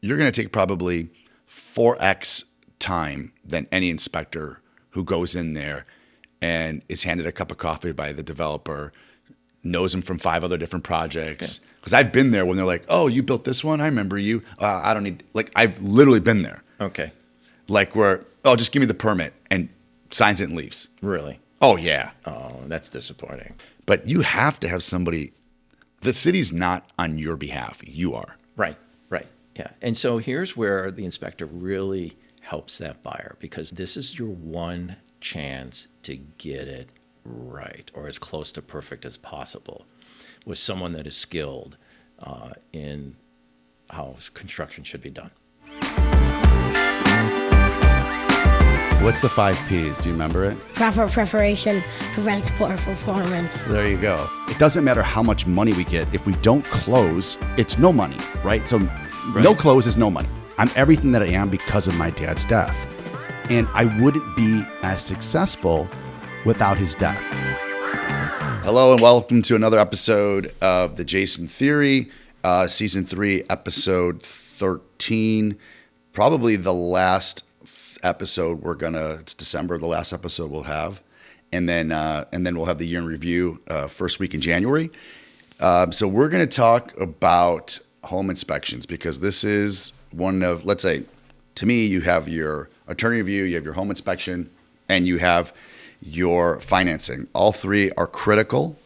you're going to take probably 4x time than any inspector who goes in there and is handed a cup of coffee by the developer, knows him from 5 other different projects. Because I've been there when they're like, oh, you built this one? I remember you. I don't need, like, I've literally been there. Okay. Like where, oh, just give me the permit and signs it and leaves. Really? Oh, yeah. Oh, that's disappointing. But you have to have somebody, the city's not on your behalf. You are. Right. Yeah. And so here's where the inspector really helps that buyer, because this is your one chance to get it right, or as close to perfect as possible, with someone that is skilled in how construction should be done. What's the 5 Ps? Do you remember it? Proper preparation prevents poor performance. There you go. It doesn't matter how much money we get. If we don't close, it's no money, right? So no close is no money. I'm everything that I am because of my dad's death. And I wouldn't be as successful without his death. Hello and welcome to another episode of The Jason Theory, Season 3, Episode 13. Probably the last episode it's December, the last episode we'll have. And then we'll have the year in review first week in January. So we're going to talk about home inspections, because this is one of, let's say, to me, you have your attorney review, you have your home inspection, and you have your financing. All three are critical.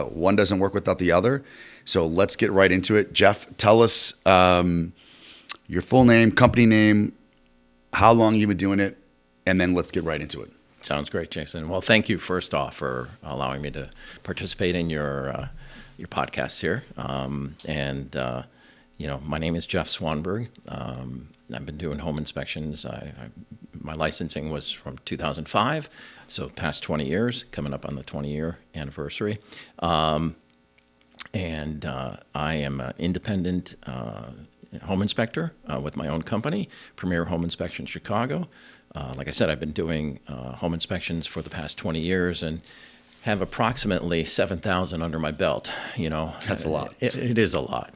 One doesn't work without the other. So let's get right into it. Jeff, tell us your full name, company name, how long you've been doing it, and then let's get right into it. Sounds great, Jason. Well, thank you first off for allowing me to participate in your podcast here. My name is Jeff Swanberg. I've been doing home inspections. My licensing was from 2005, so past 20 years, coming up on the 20-year anniversary. I am an independent home inspector with my own company, Premier Home Inspection Chicago. Like I said, I've been doing home inspections for the past 20 years and have approximately 7,000 under my belt. That's a lot. It is a lot.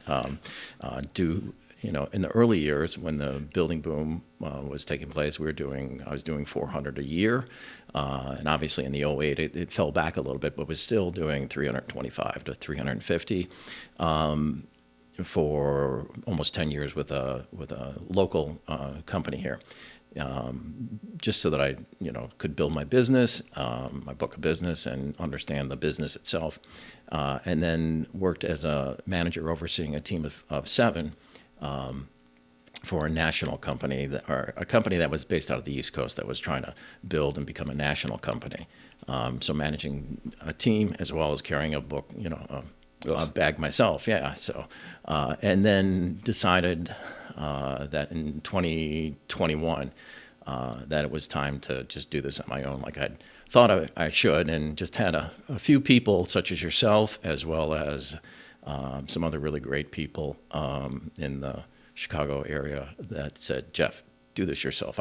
In the early years when the building boom was taking place, I was doing 400 a year. And obviously in the 08, it fell back a little bit, but was still doing 325 to 350 for almost 10 years with a local company here. Just so that I, could build my business, my book of business, and understand the business itself. And then worked as a manager overseeing a team of 7 for a national company, or a company that was based out of the East Coast that was trying to build and become a national company. So managing a team as well as carrying a book, a bag myself. Yeah. So, and then decided that in 2021, that it was time to just do this on my own, like I'd thought I should, and just had a few people such as yourself, as well as some other really great people in the Chicago area that said, Jeff, do this yourself.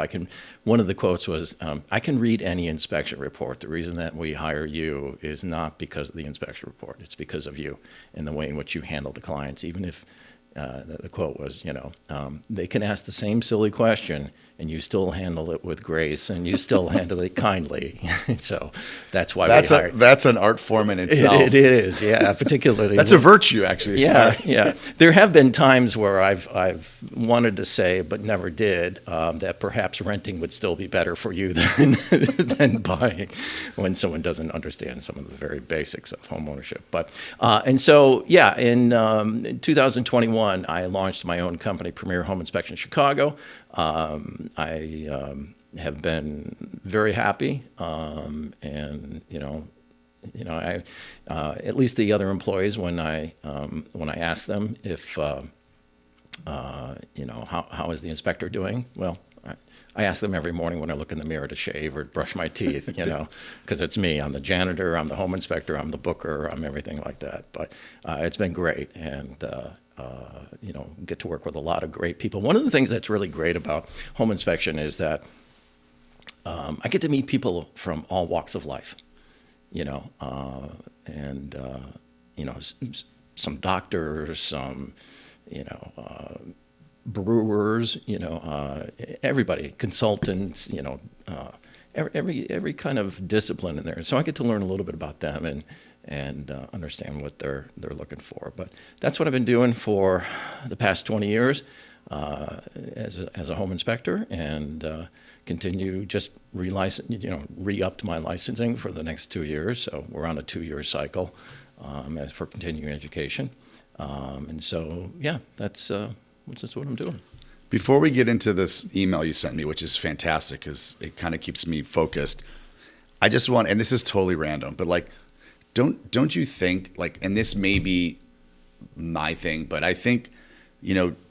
One of the quotes was, I can read any inspection report. The reason that we hire you is not because of the inspection report. It's because of you and the way in which you handle the clients. Even if the quote was, they can ask the same silly question and you still handle it with grace and you still handle it kindly. So that's why that's an art form in itself. It is, yeah, particularly. That's a virtue, actually. Yeah. There have been times where I've wanted to say, but never did, that perhaps renting would still be better for you than buying, when someone doesn't understand some of the very basics of homeownership. But in 2021, I launched my own company, Premier Home Inspection Chicago. I have been very happy, and I at least the other employees, when I ask them if how is the inspector doing, well, I ask them every morning when I look in the mirror to shave or brush my teeth, because it's me. I'm the janitor, I'm the home inspector, I'm the booker, I'm everything like that. But it's been great, and get to work with a lot of great people. One of the things that's really great about home inspection is that I get to meet people from all walks of life, some doctors, some, brewers, everybody, consultants, every kind of discipline in there. So I get to learn a little bit about them and understand what they're looking for. But that's what I've been doing for the past 20 years as a home inspector, and continue just re-upped my licensing for the next 2 years. So we're on a 2-year cycle as for continuing education. And so, yeah, that's what I'm doing. Before we get into this email you sent me, which is fantastic because it kind of keeps me focused, I just want, and this is totally random, but like, don't you think, like, and this may be my thing, but I think,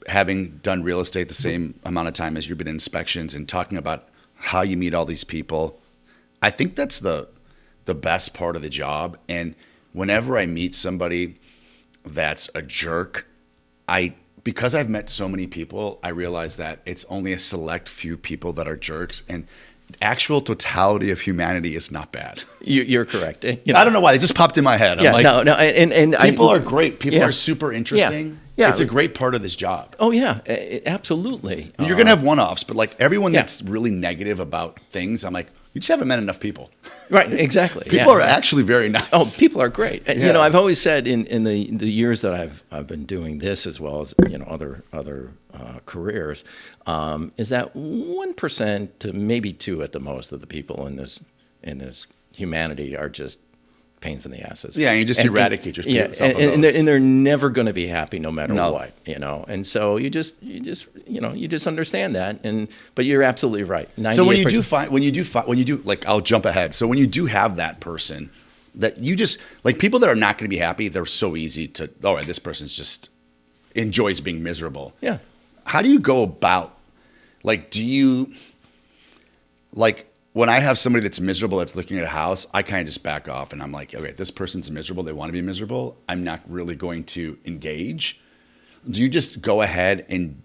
having done real estate the same amount of time as you've been in inspections and talking about how you meet all these people, I think that's the best part of the job. And whenever I meet somebody that's a jerk, because I've met so many people, I realize that it's only a select few people that are jerks, and actual totality of humanity is not bad. You're correct. I don't know why, it just popped in my head. I'm like, no, and people are great. People are super interesting. Yeah. It's a great part of this job. Oh yeah, absolutely. You're gonna have one-offs, but like everyone that's really negative about things, I'm like, you just haven't met enough people. Right, exactly. People are actually very nice. Oh, people are great. Yeah. I've always said in the years that I've been doing this, as well as other careers, is that 1% to maybe 2% at the most of the people in this humanity are just pains in the asses. Yeah, and you just eradicate yourself. And they're never going to be happy no matter what, And so you just understand that, but you're absolutely right. So when you do like, I'll jump ahead. So when you do have that person that you just like, people that are not going to be happy, they're so easy to, all right, this person's just enjoys being miserable. Yeah. How do you go about, like, when I have somebody that's miserable that's looking at a house, I kind of just back off and I'm like, okay, this person's miserable. They want to be miserable. I'm not really going to engage. Do you just go ahead and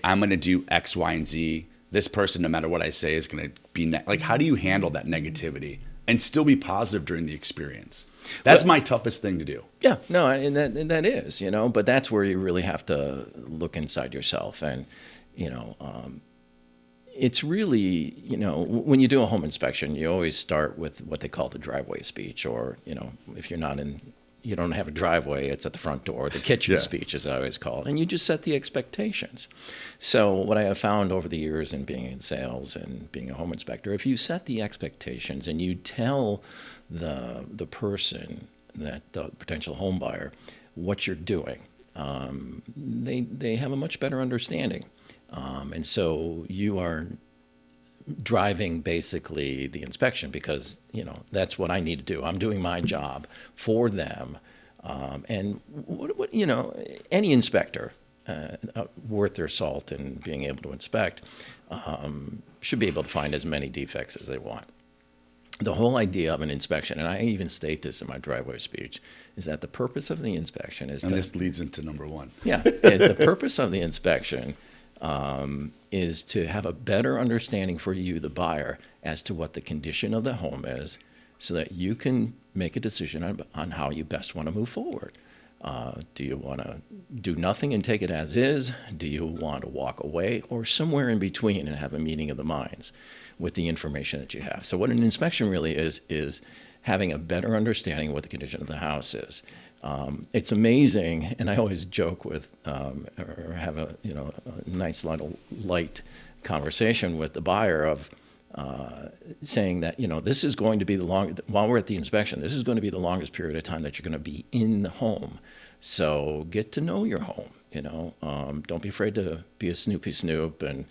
I'm going to do X, Y, and Z. This person, no matter what I say, is going to be like, how do you handle that negativity and still be positive during the experience? That's my toughest thing to do. Yeah, no, and that is, but that's where you really have to look inside yourself. And, it's really, when you do a home inspection, you always start with what they call the driveway speech, or, if you don't have a driveway, it's at the front door, the kitchen speech, as I always call it, and you just set the expectations. So what I have found over the years in being in sales and being a home inspector, if you set the expectations and you tell the person, that the potential home buyer, what you're doing, they have a much better understanding. And so you are driving basically the inspection because, that's what I need to do. I'm doing my job for them. And what any inspector worth their salt in being able to inspect should be able to find as many defects as they want. The whole idea of an inspection, and I even state this in my driveway speech, is that the purpose of the inspection is this leads into number one. Yeah. The purpose of the inspection is to have a better understanding for you, the buyer, as to what the condition of the home is, so that you can make a decision on how you best want to move forward. Do you want to do nothing and take it as is? Do you want to walk away, or somewhere in between and have a meeting of the minds with the information that you have? So what an inspection really is having a better understanding of what the condition of the house is. It's amazing, and I always joke with, or have a nice little light conversation with the buyer of saying that this is going to be while we're at the inspection, this is going to be the longest period of time that you're going to be in the home. So get to know your home. Don't be afraid to be a Snoopy Snoop and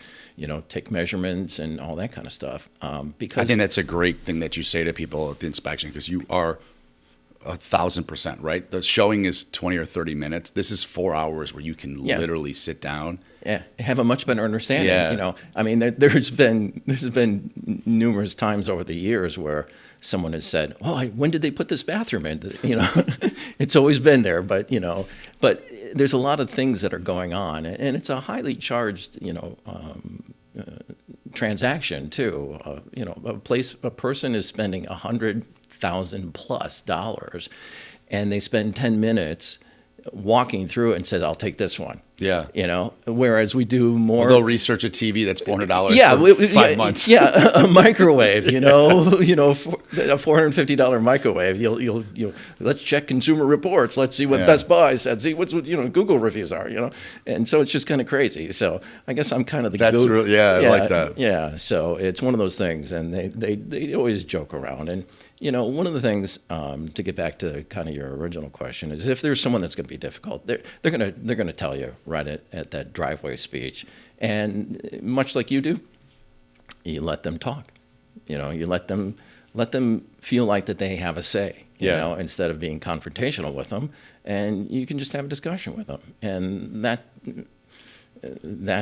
take measurements and all that kind of stuff. Because I think that's a great thing that you say to people at the inspection, because you are 1,000% right. The showing is 20 or 30 minutes. This is 4 hours where you can literally sit down. Yeah, have a much better understanding. Yeah. I mean, there's been numerous times over the years where someone has said, "Oh, when did they put this bathroom in?" It's always been there, but there's a lot of things that are going on, and it's a highly charged, transaction too. A person is spending $100,000+ and they spend 10 minutes walking through it and says, I'll take this one. Yeah. You know, whereas we do more. They'll research a TV that's $400 yeah, for 5 months. Yeah, a microwave, you know, a $450 microwave. You'll let's check Consumer Reports. Let's see what Best Buy said. See what Google reviews are. And so it's just kind of crazy. So I guess I'm kind of the That's really I like that. Yeah, so it's one of those things, and they always joke around. And one of the things to get back to kind of your original question is if there's someone that's going to be difficult, they're gonna tell you right at that driveway speech. And much like you do, you let them talk. You let them feel like that they have a say. Instead of being confrontational with them, and you can just have a discussion with them. And that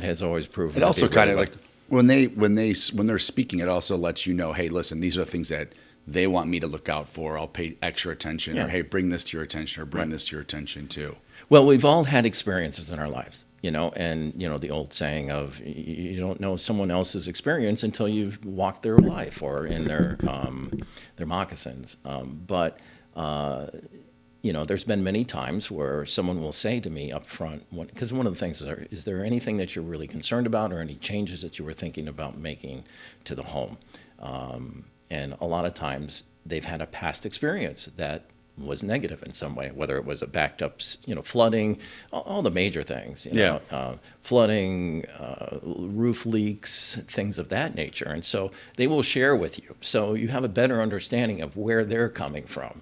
has always proven. It also kind of like when they're speaking, it also lets you know, hey, listen, these are the things that they want me to look out for. I'll pay extra attention, or hey, bring this to your attention, or bring this to your attention too. Well, we've all had experiences in our lives, and the old saying of you don't know someone else's experience until you've walked their life or in their moccasins. But there's been many times where someone will say to me up front, because one of the things is there anything that you're really concerned about, or any changes that you were thinking about making to the home? And a lot of times they've had a past experience that was negative in some way, whether it was a backed up, flooding, all the major things, flooding, roof leaks, things of that nature. And so they will share with you. So you have a better understanding of where they're coming from,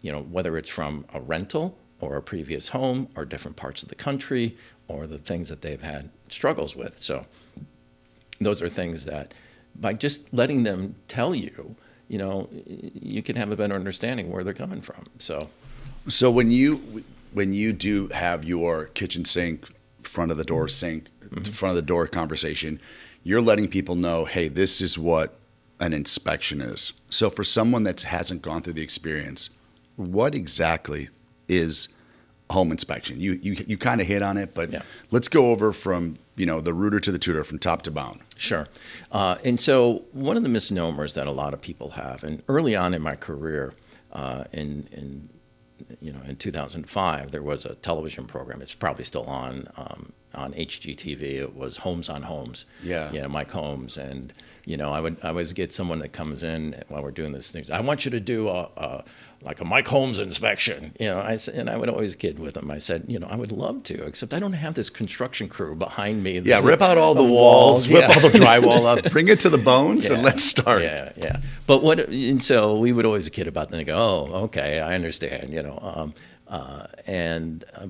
whether it's from a rental or a previous home or different parts of the country or the things that they've had struggles with. So those are things that by just letting them tell you, you can have a better understanding where they're coming from. So when you do have your kitchen sink, front of the door sink, front of the door conversation, you're letting people know, hey, this is what an inspection is. So for someone that hasn't gone through the experience, what exactly is a home inspection? You kind of hit on it, but let's go over from the rooter to the tutor, from top to bottom. Sure. And so one of the misnomers that a lot of people have, and early on in my career, in 2005, there was a television program. It's probably still on HGTV. It was Homes on Homes. Yeah. Mike Holmes. And, I would always get someone that comes in while we're doing this thing. I want you to do a Mike Holmes inspection. And I would always kid with them. I said, I would love to, except I don't have this construction crew behind me. Rip out all the walls, whip all the drywall up, bring it to the bones, and let's start. Yeah. But and so we would always kid about them and go, oh, okay, I understand,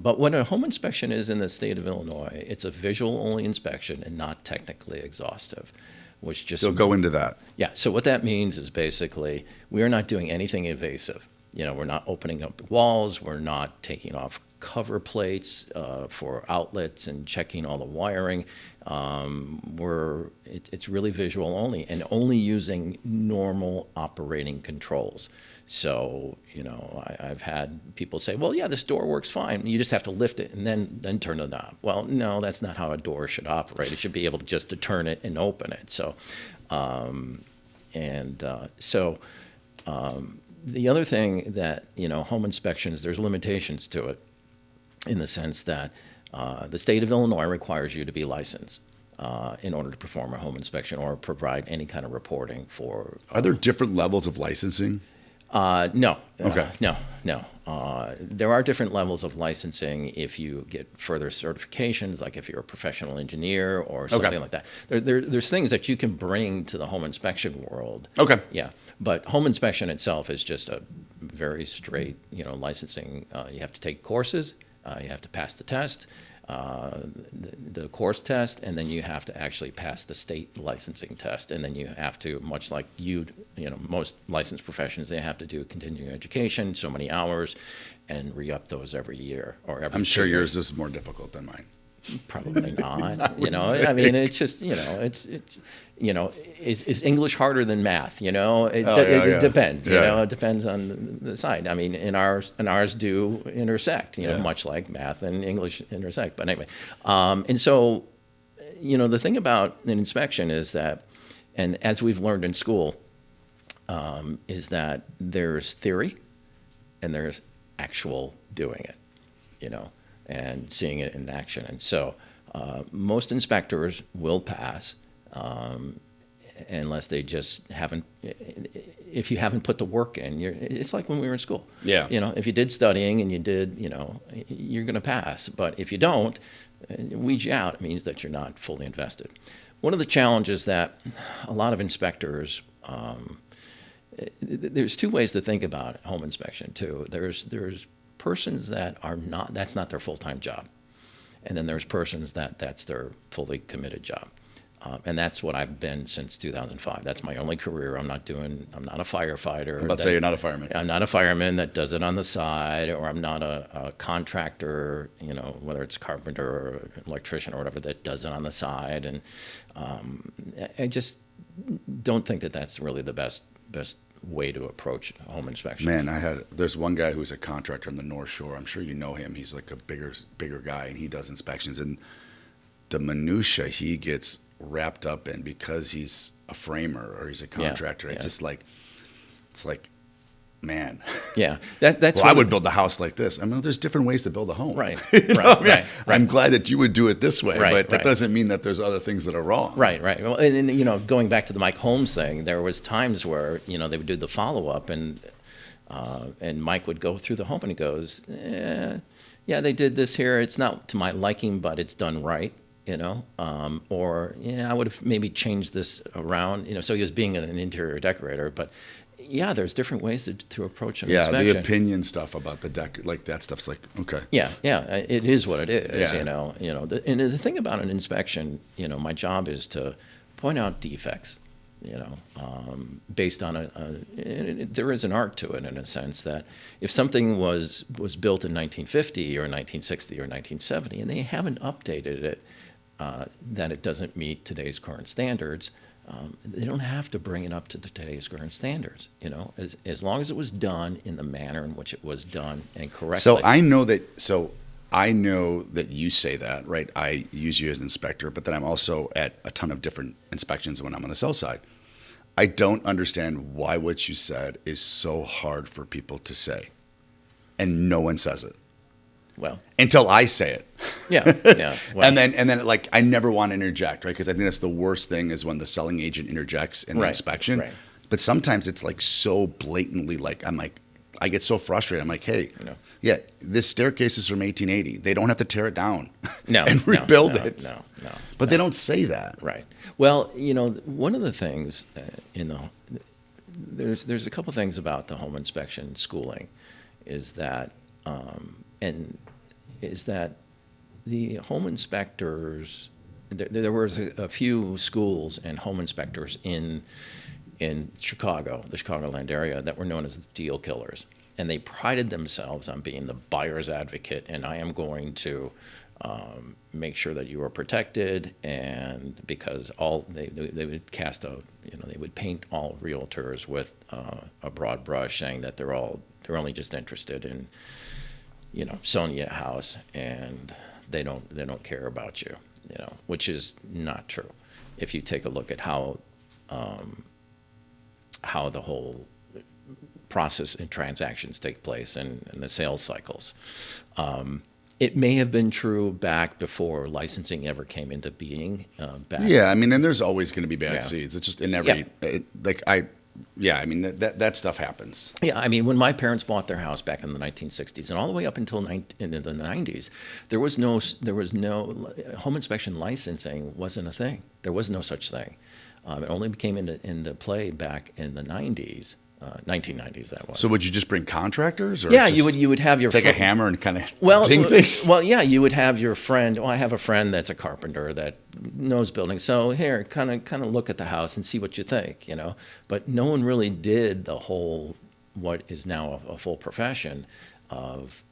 but what a home inspection is in the state of Illinois, it's a visual-only inspection and not technically exhaustive, which just... So go into that. Yeah, so what that means is basically we are not doing anything invasive. We're not opening up walls, we're not taking off cover plates for outlets and checking all the wiring. It's really visual only and only using normal operating controls. So, I've had people say, well, yeah, this door works fine. You just have to lift it and then turn the knob. Well, no, that's not how a door should operate. It should be able to turn it and open it. So, the other thing that, home inspections, there's limitations to it in the sense that the state of Illinois requires you to be licensed in order to perform a home inspection or provide any kind of reporting for... Are there different levels of licensing? No. Okay. No. There are different levels of licensing if you get further certifications, like if you're a professional engineer or something like that. There's things that you can bring to the home inspection world. Okay. Yeah. But home inspection itself is just a very straight, licensing. You have to take courses. You have to pass the test. The course test, and then you have to actually pass the state licensing test, and then you have to, much like most licensed professions, they have to do continuing education, so many hours, and re-up those every year or every. I'm sure yours is more difficult than mine. Probably not. I mean, it's just is English harder than math? It depends. It depends on the side. I mean, and ours do intersect. Much like math and English intersect. But anyway, and so the thing about an inspection is that, and as we've learned in school, is that there's theory and there's actual doing it. and seeing it in action. And so most inspectors will pass unless they just haven't. If you haven't put the work in, it's like when we were in school. Yeah. If you did studying and you did, you're going to pass. But if you don't, weed you out. It means that you're not fully invested. One of the challenges that a lot of inspectors, there's two ways to think about home inspection too. There's persons that are not, that's not their full-time job. And then there's persons that's their fully committed job. And that's what I've been since 2005. That's my only career. I'm not a firefighter. I'm about to say you're not a fireman. I'm not a fireman that does it on the side, or I'm not a contractor, whether it's a carpenter or electrician or whatever, that does it on the side. And I just don't think that that's really the best way to approach home inspection. Man, there's one guy who's a contractor on the North Shore. I'm sure you know him. He's like a bigger guy, and he does inspections. And the minutia he gets wrapped up in because he's a framer or he's a contractor. Yeah. It's just like, man. Yeah, that's. Well, I would build a house like this. I mean, there's different ways to build a home. Right. Right. I'm glad that you would do it this way, Right, but that right. doesn't mean that there's other things that are wrong. Right. Well, and going back to the Mike Holmes thing, there was times where they would do the follow up, and Mike would go through the home and he goes, yeah, they did this here. It's not to my liking, but it's done right. Or I would have maybe changed this around. So he was being an interior decorator, but yeah, there's different ways to approach an inspection. Yeah, the opinion stuff about the deck, like that stuff's like, okay. Yeah, it is what it is. Yeah. And the thing about an inspection, my job is to point out defects. Based on there is an art to it in a sense that if something was built in 1950 or 1960 or 1970 and they haven't updated it, that it doesn't meet today's current standards, they don't have to bring it up to today's current standards. As long as it was done in the manner in which it was done and correctly. So I know that you say that, right? I use you as an inspector, but then I'm also at a ton of different inspections when I'm on the sell side. I don't understand why what you said is so hard for people to say, and no one says it. Well, until I say it. Yeah. Well, and then like I never want to interject, right? Because I think that's the worst thing is when the selling agent interjects in the inspection. Right. But sometimes it's like so blatantly, like I get so frustrated. I'm like, hey, yeah, this staircase is from 1880. They don't have to tear it down and rebuild it. No. But they don't say that. Right. Well, one of the things there's a couple things about the home inspection schooling is that the home inspectors, there was a few schools and home inspectors in Chicago, the Chicagoland area, that were known as the deal killers. And they prided themselves on being the buyer's advocate, and I am going to make sure that you are protected, and because they would cast they would paint all realtors with a broad brush, saying that they're only just interested in selling you a house, and they don't care about you, which is not true. If you take a look at how the whole process and transactions take place and the sales cycles. It may have been true back before licensing ever came into being. Yeah, I mean, and there's always going to be bad seeds. It's just in every I mean, that stuff happens. Yeah, I mean, when my parents bought their house back in the 1960s and all the way up until in the 90s, there was no home inspection licensing wasn't a thing. There was no such thing. It only came into play back in the 90s. 1990s that was. So would you just bring contractors? Or you would have your take a hammer and kind of ding things? Well, yeah, you would have your friend. Well, I have a friend that's a carpenter that knows building. So here, kind of look at the house and see what you think, But no one really did the whole what is now a full profession of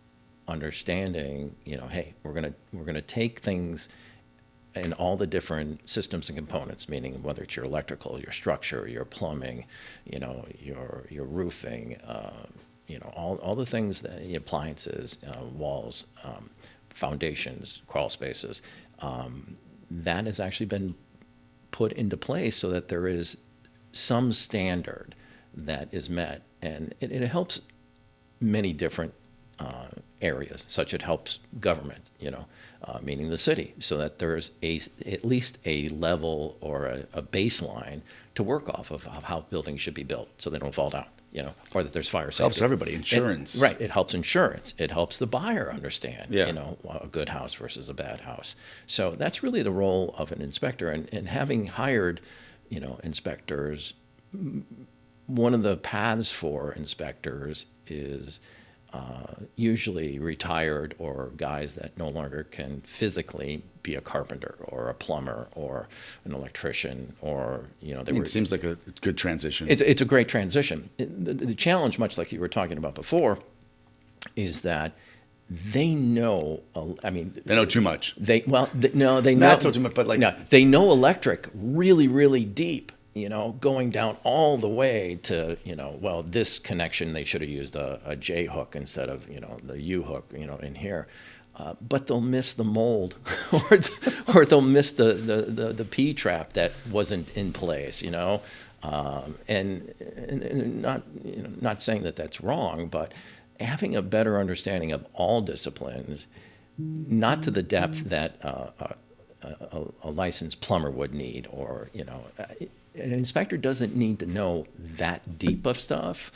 understanding. Hey, we're gonna take things in all the different systems and components, meaning whether it's your electrical, your structure, your plumbing, your roofing, all the things that the appliances, walls, foundations, crawl spaces, that has actually been put into place so that there is some standard that is met, and it helps many different areas, such it helps government, meaning the city, so that there's at least a level or a baseline to work off of how buildings should be built so they don't fall down, or that there's fire safety. Helps everybody. Insurance. Right. It helps insurance. It helps the buyer understand, Yeah. a good house versus a bad house. So that's really the role of an inspector. And having hired, inspectors, one of the paths for inspectors is usually retired or guys that no longer can physically be a carpenter or a plumber or an electrician or, It seems like a good transition. It's a great transition. The challenge, much like you were talking about before, is that they know, they know too much. They know. Not so too much, but no, they know electric really, really deep, going down all the way to, this connection, they should have used a J hook instead of, the U hook, in here. But they'll miss the mold or they'll miss the P trap that wasn't in place, and not saying that that's wrong, but having a better understanding of all disciplines, not to the depth that a licensed plumber would need, or, an inspector doesn't need to know that deep of stuff.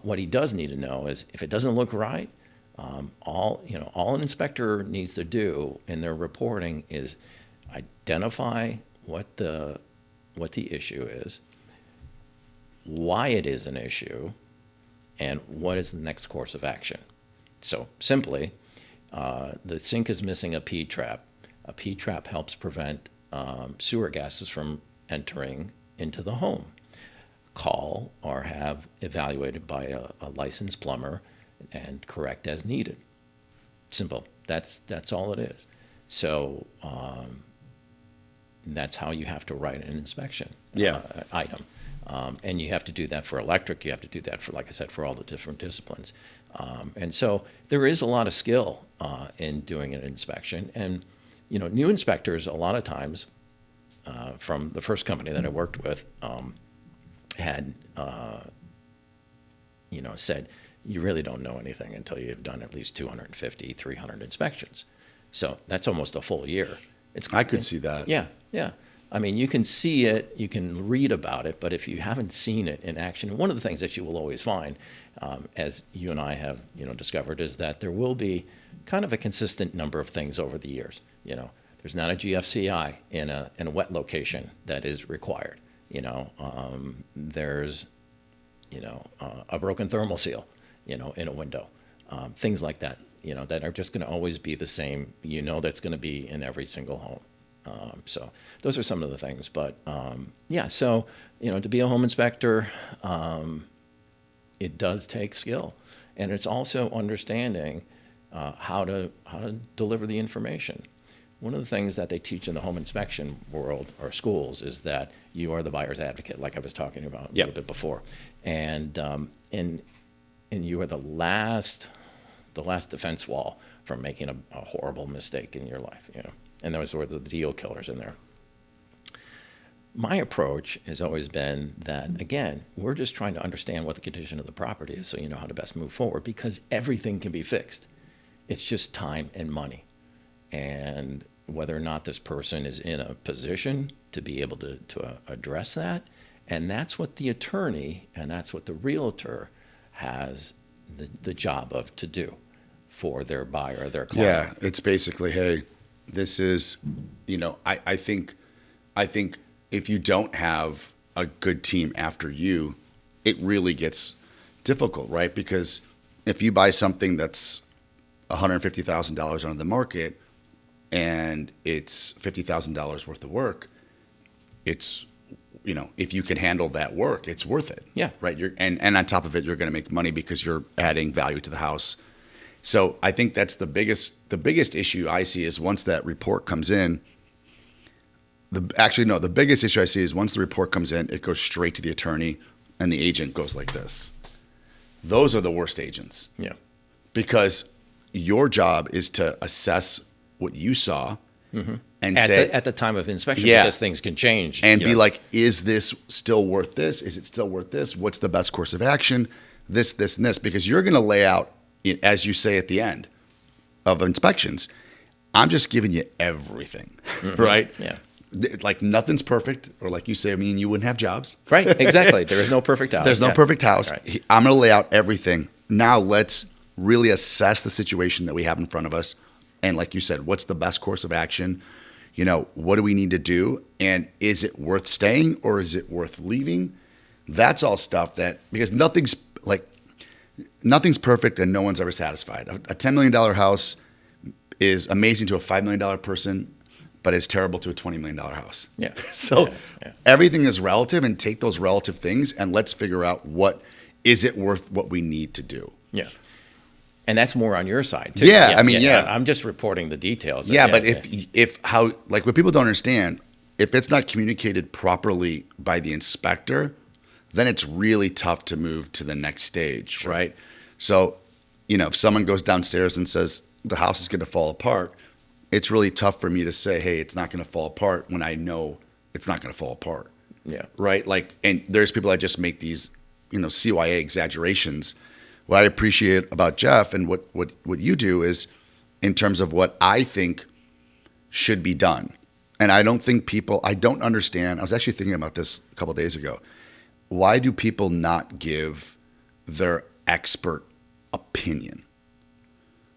What he does need to know is if it doesn't look right, all an inspector needs to do in their reporting is identify what the issue is, why it is an issue, and what is the next course of action. So simply, the sink is missing a P trap. A P trap helps prevent sewer gases from entering into the home. Call or have evaluated by a licensed plumber and correct as needed. Simple. That's all it is. So that's how you have to write an inspection item. And you have to do that for electric. You have to do that for, like I said, for all the different disciplines. And so there is a lot of skill in doing an inspection. And, new inspectors, a lot of times, from the first company that I worked with, had, said, you really don't know anything until you've done at least 250, 300 inspections. So that's almost a full year. I could see that. Yeah. I mean, you can see it, you can read about it, but if you haven't seen it in action, and one of the things that you will always find, as you and I have, discovered, is that there will be kind of a consistent number of things over the years. There's not a GFCI in a wet location that is required. There's, a broken thermal seal, in a window, things like that, that are just going to always be the same. That's going to be in every single home. So those are some of the things, but so to be a home inspector, it does take skill, and it's also understanding how to deliver the information. One of the things that they teach in the home inspection world or schools is that you are the buyer's advocate, like I was talking about a little bit before, and you are the last defense wall from making a horrible mistake in your life, And those were the deal killers in there. My approach has always been that, again, we're just trying to understand what the condition of the property is so you know how to best move forward, because everything can be fixed. It's just time and money. And whether or not this person is in a position to be able to address that. And that's what the attorney and that's what the realtor has the job of to do for their buyer or their client. Yeah, it's basically, hey, this is, I think if you don't have a good team after you, it really gets difficult, right? Because if you buy something that's $150,000 on the market and it's $50,000 worth of work, it's, if you can handle that work, it's worth it. Yeah. Right. And on top of it, you're going to make money because you're adding value to the house. So I think that's the biggest issue I see is once that report comes in. The biggest issue I see is once the report comes in, it goes straight to the attorney and the agent goes like this. Those are the worst agents. Yeah. Because your job is to assess what you saw and at the time of inspection, because things can change. And be like, is this still worth this? Is it still worth this? What's the best course of action? This, and this. Because you're going to lay out, as you say at the end, of inspections. I'm just giving you everything, right? Yeah. Like nothing's perfect, or like you say, I mean, you wouldn't have jobs. Right, exactly. There is no perfect house. There's no perfect house. Right. I'm going to lay out everything. Now let's really assess the situation that we have in front of us. And like you said, what's the best course of action? You know, what do we need to do? And is it worth staying or is it worth leaving? That's all stuff that, because nothing's perfect and no one's ever satisfied. A $10 million house is amazing to a $5 million person, but it's terrible to a $20 million house. Yeah. So yeah. everything is relative, and take those relative things and let's figure out is it worth what we need to do. Yeah. And that's more on your side too. Yeah, I mean, yeah. I'm just reporting the details. Yeah, but if how, like, what people don't understand, if it's not communicated properly by the inspector, then it's really tough to move to the next stage, sure. Right? So, you know, if someone goes downstairs and says the house is going to fall apart, it's really tough for me to say, hey, it's not going to fall apart when I know it's not going to fall apart. Yeah. Right? Like, and there's people that just make these, you know, CYA exaggerations. What I appreciate about Jeff and what you do is in terms of what I think should be done. And I don't understand. I was actually thinking about this a couple of days ago. Why do people not give their expert opinion?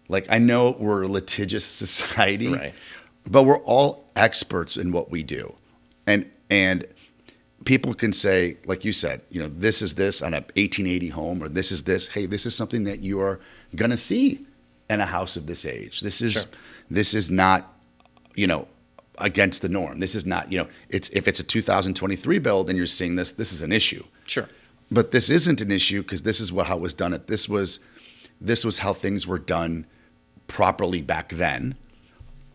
Like, I know we're a litigious society, right, but we're all experts in what we do. And people can say, like you said, you know, this is this on a 1880 home, or this is this. Hey, this is something that you are going to see in a house of this age. This is not, you know, against the norm. This is not, you know, if it's a 2023 build and you're seeing this is an issue. Sure. But this isn't an issue because this is how it was done. This was how things were done properly back then.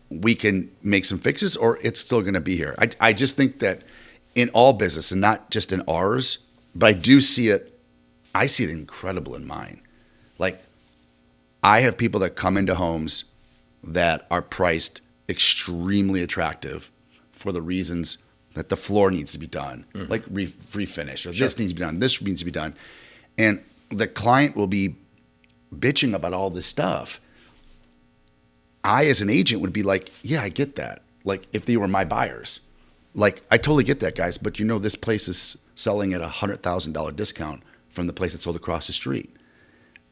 We can make some fixes, or it's still going to be here. I just think that in all business, and not just in ours, but I do see it. I see it incredible in mine. Like, I have people that come into homes that are priced extremely attractive for the reasons that the floor needs to be done, like refinish, or this needs to be done, this needs to be done. And the client will be bitching about all this stuff. I, as an agent, would be like, yeah, I get that. Like, if they were my buyers. Like, I totally get that, guys, but you know this place is selling at a $100,000 discount from the place that sold across the street.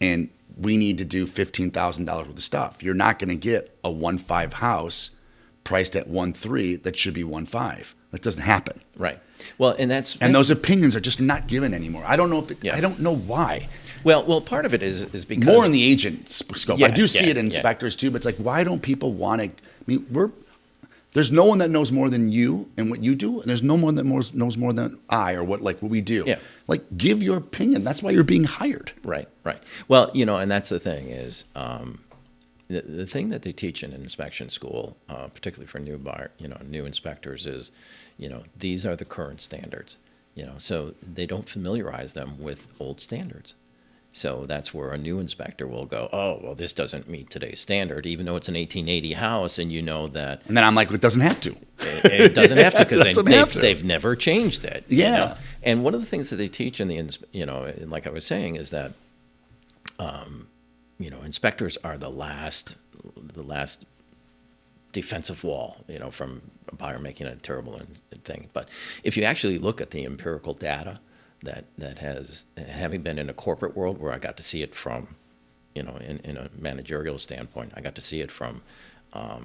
And we need to do $15,000 worth of stuff. You're not going to get a 1.5 house priced at 1.3 that should be 1.5. That doesn't happen. Right. Well, and those opinions are just not given ananymore. I don't know I don't know why. Well, part of it is because more in the agent scope. Yeah, I do see it in inspectors too, but it's like, why don't people want to? I mean, there's no one that knows more than you and what you do, and there's no one that knows more than I or what we do. Yeah. Like, give your opinion. That's why you're being hired. Right. Well, you know, and that's the thing is the thing that they teach in inspection school, particularly for new inspectors, is, you know, these are the current standards. You know, so they don't familiarize them with old standards. So that's where a new inspector will go, oh, well, this doesn't meet today's standard, even though it's an 1880 house, and you know that. And then I'm like, it doesn't have to. It doesn't have to, because they've never changed it. Yeah. You know? And one of the things that they teach in like I was saying, is that, you know, inspectors are the last defensive wall, you know, from a buyer making a terrible thing. But if you actually look at the empirical data, that has, having been in a corporate world where I got to see it from, you know, in a managerial standpoint, I got to see it from a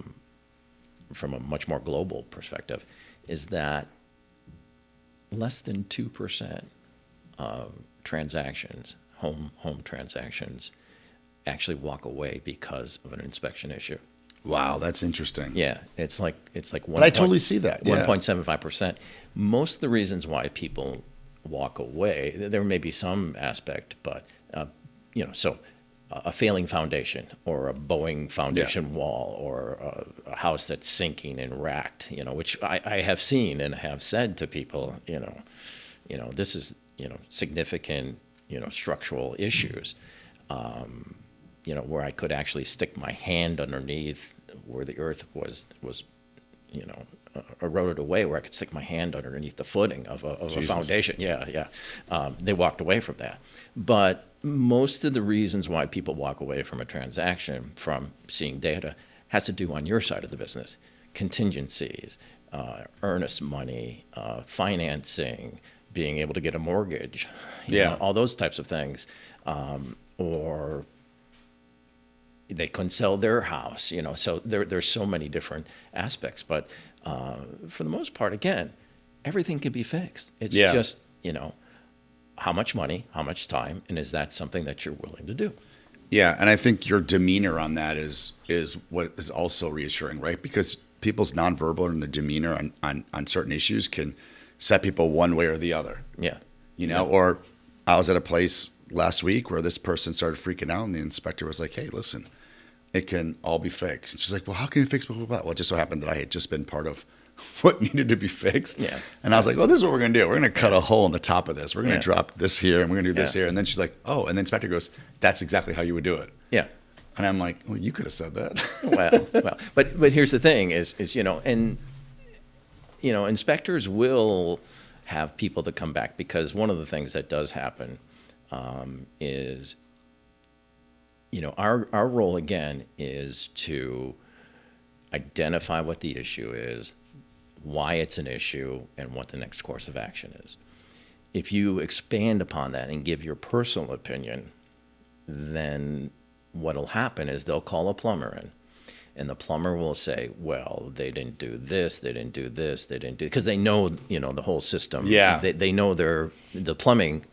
much more global perspective, is that less than 2% of transactions, home transactions, actually walk away because of an inspection issue. Wow, that's interesting. Yeah, it's like 1. But I totally see that. 1.75%. Most of the reasons why people walk away, there may be some aspect, but you know, so a failing foundation, or a bowing foundation wall, or a house that's sinking and racked, you know, which I have seen and have said to people, you know, this is, you know, significant, you know, structural issues, you know, where I could actually stick my hand underneath where the earth was, you know, eroded away, where I could stick my hand underneath the footing of a foundation. Yeah. They walked away from that. But most of the reasons why people walk away from a transaction from seeing data has to do on your side of the business. Contingencies, earnest money, financing, being able to get a mortgage, you know, all those types of things. Or they couldn't sell their house, you know. So there's so many different aspects. But for the most part, again, everything can be fixed. It's just, you know, how much money, how much time, and is that something that you're willing to do? Yeah, and I think your demeanor on that is what is also reassuring, right? Because people's nonverbal and the demeanor on certain issues can set people one way or the other. Yeah. You know, or I was at a place last week where this person started freaking out, and the inspector was like, "Hey, listen, it can all be fixed." And she's like, "Well, how can you fix blah, blah, blah?" Well, it just so happened that I had just been part of what needed to be fixed. Yeah. And I was like, "Well, this is what we're going to do. We're going to cut a hole in the top of this. We're going to drop this here, and we're going to do this here." And then she's like, "Oh," and the inspector goes, "That's exactly how you would do it." Yeah. And I'm like, "Well, you could have said that." well, but here's the thing is, you know, and, you know, inspectors will have people that come back, because one of the things that does happen is, you know, our role again is to identify what the issue is, why it's an issue, and what the next course of action is. If you expand upon that and give your personal opinion, then what'll happen is they'll call a plumber in, and the plumber will say, "Well, they didn't do this, they didn't do this, they didn't do," because they know, you know, the whole system. Yeah. They know the plumbing,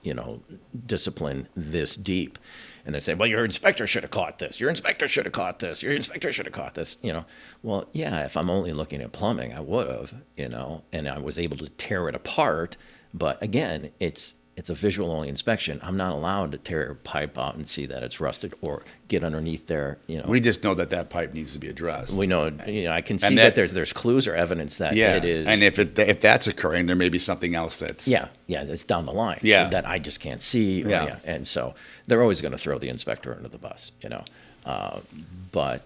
you know, discipline this deep. And they say, "Well, your inspector should have caught this. Your inspector should have caught this. Your inspector should have caught this." You know, well, yeah, if I'm only looking at plumbing, I would have, you know, and I was able to tear it apart. But again, it's a visual only inspection. I'm not allowed to tear a pipe out and see that it's rusted or get underneath there. You know, We just know that pipe needs to be addressed. we know, you know, I can see that there's clues or evidence that it is. And if that's occurring, there may be something else that's that's down the line that I just can't see. And so they're always going to throw the inspector under the bus, you know. But,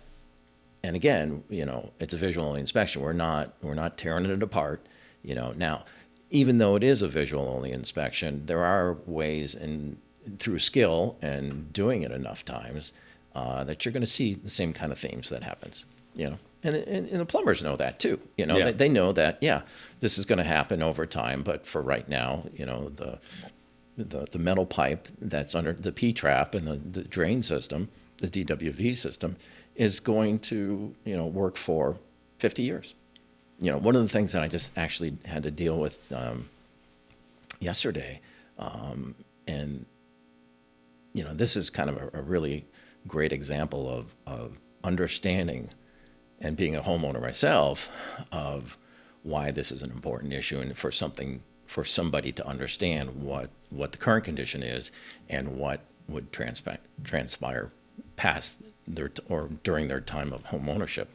and again, you know, it's a visual only inspection. We're not tearing it apart, you know. Now, even though it is a visual only inspection, there are ways through skill and doing it enough times that you're going to see the same kind of themes that happens, you know. And the plumbers know that too, you know. They know that, this is going to happen over time, but for right now, you know, the metal pipe that's under the P-trap and the drain system, the DWV system, is going to, you know, work for 50 years. You know, one of the things that I just actually had to deal with yesterday, and, you know, this is kind of a really great example of understanding and being a homeowner myself of why this is an important issue, and for somebody to understand what the current condition is and what would transpire past or during their time of home ownership.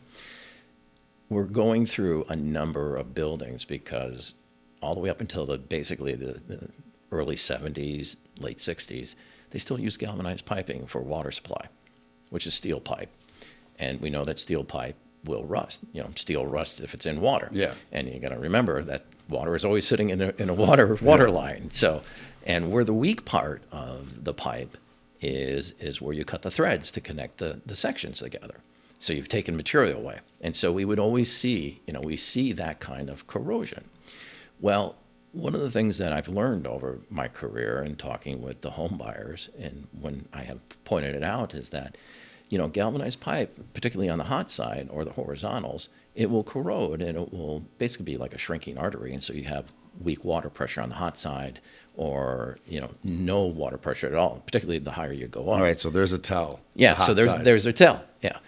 We're going through a number of buildings because all the way up until basically the early 70s, late 60s, they still use galvanized piping for water supply, which is steel pipe. And we know that steel pipe will rust. You know, steel rusts if it's in water. Yeah. And you got to remember that water is always sitting in a water line. So, and where the weak part of the pipe is where you cut the threads to connect the sections together. So you've taken material away. And so we would always see, you know, we see that kind of corrosion. Well, one of the things that I've learned over my career in talking with the home buyers, and when I have pointed it out, is that, you know, galvanized pipe, particularly on the hot side or the horizontals, it will corrode, and it will basically be like a shrinking artery. And so you have weak water pressure on the hot side, or, you know, no water pressure at all, particularly the higher you go up. All right, so there's a tell. Yeah, so there's a tell. Yeah.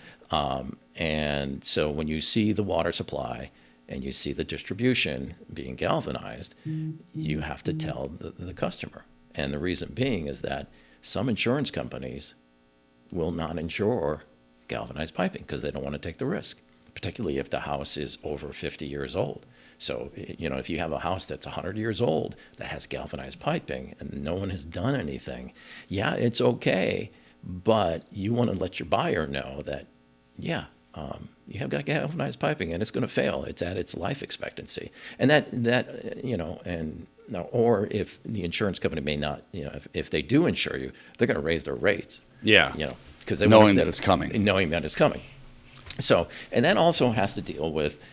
And so when you see the water supply and you see the distribution being galvanized, you have to tell the customer. And the reason being is that some insurance companies will not insure galvanized piping because they don't want to take the risk, particularly if the house is over 50 years old. So, you know, if you have a house that's 100 years old that has galvanized piping and no one has done anything, it's okay, but you want to let your buyer know that, you have got galvanized piping and it's going to fail. It's at its life expectancy. And that, you know, and Now, or if the insurance company may not, if they do insure you, they're going to raise their rates. Yeah. Because they knowing that it's coming. Knowing that it's coming. So, and that also has to deal with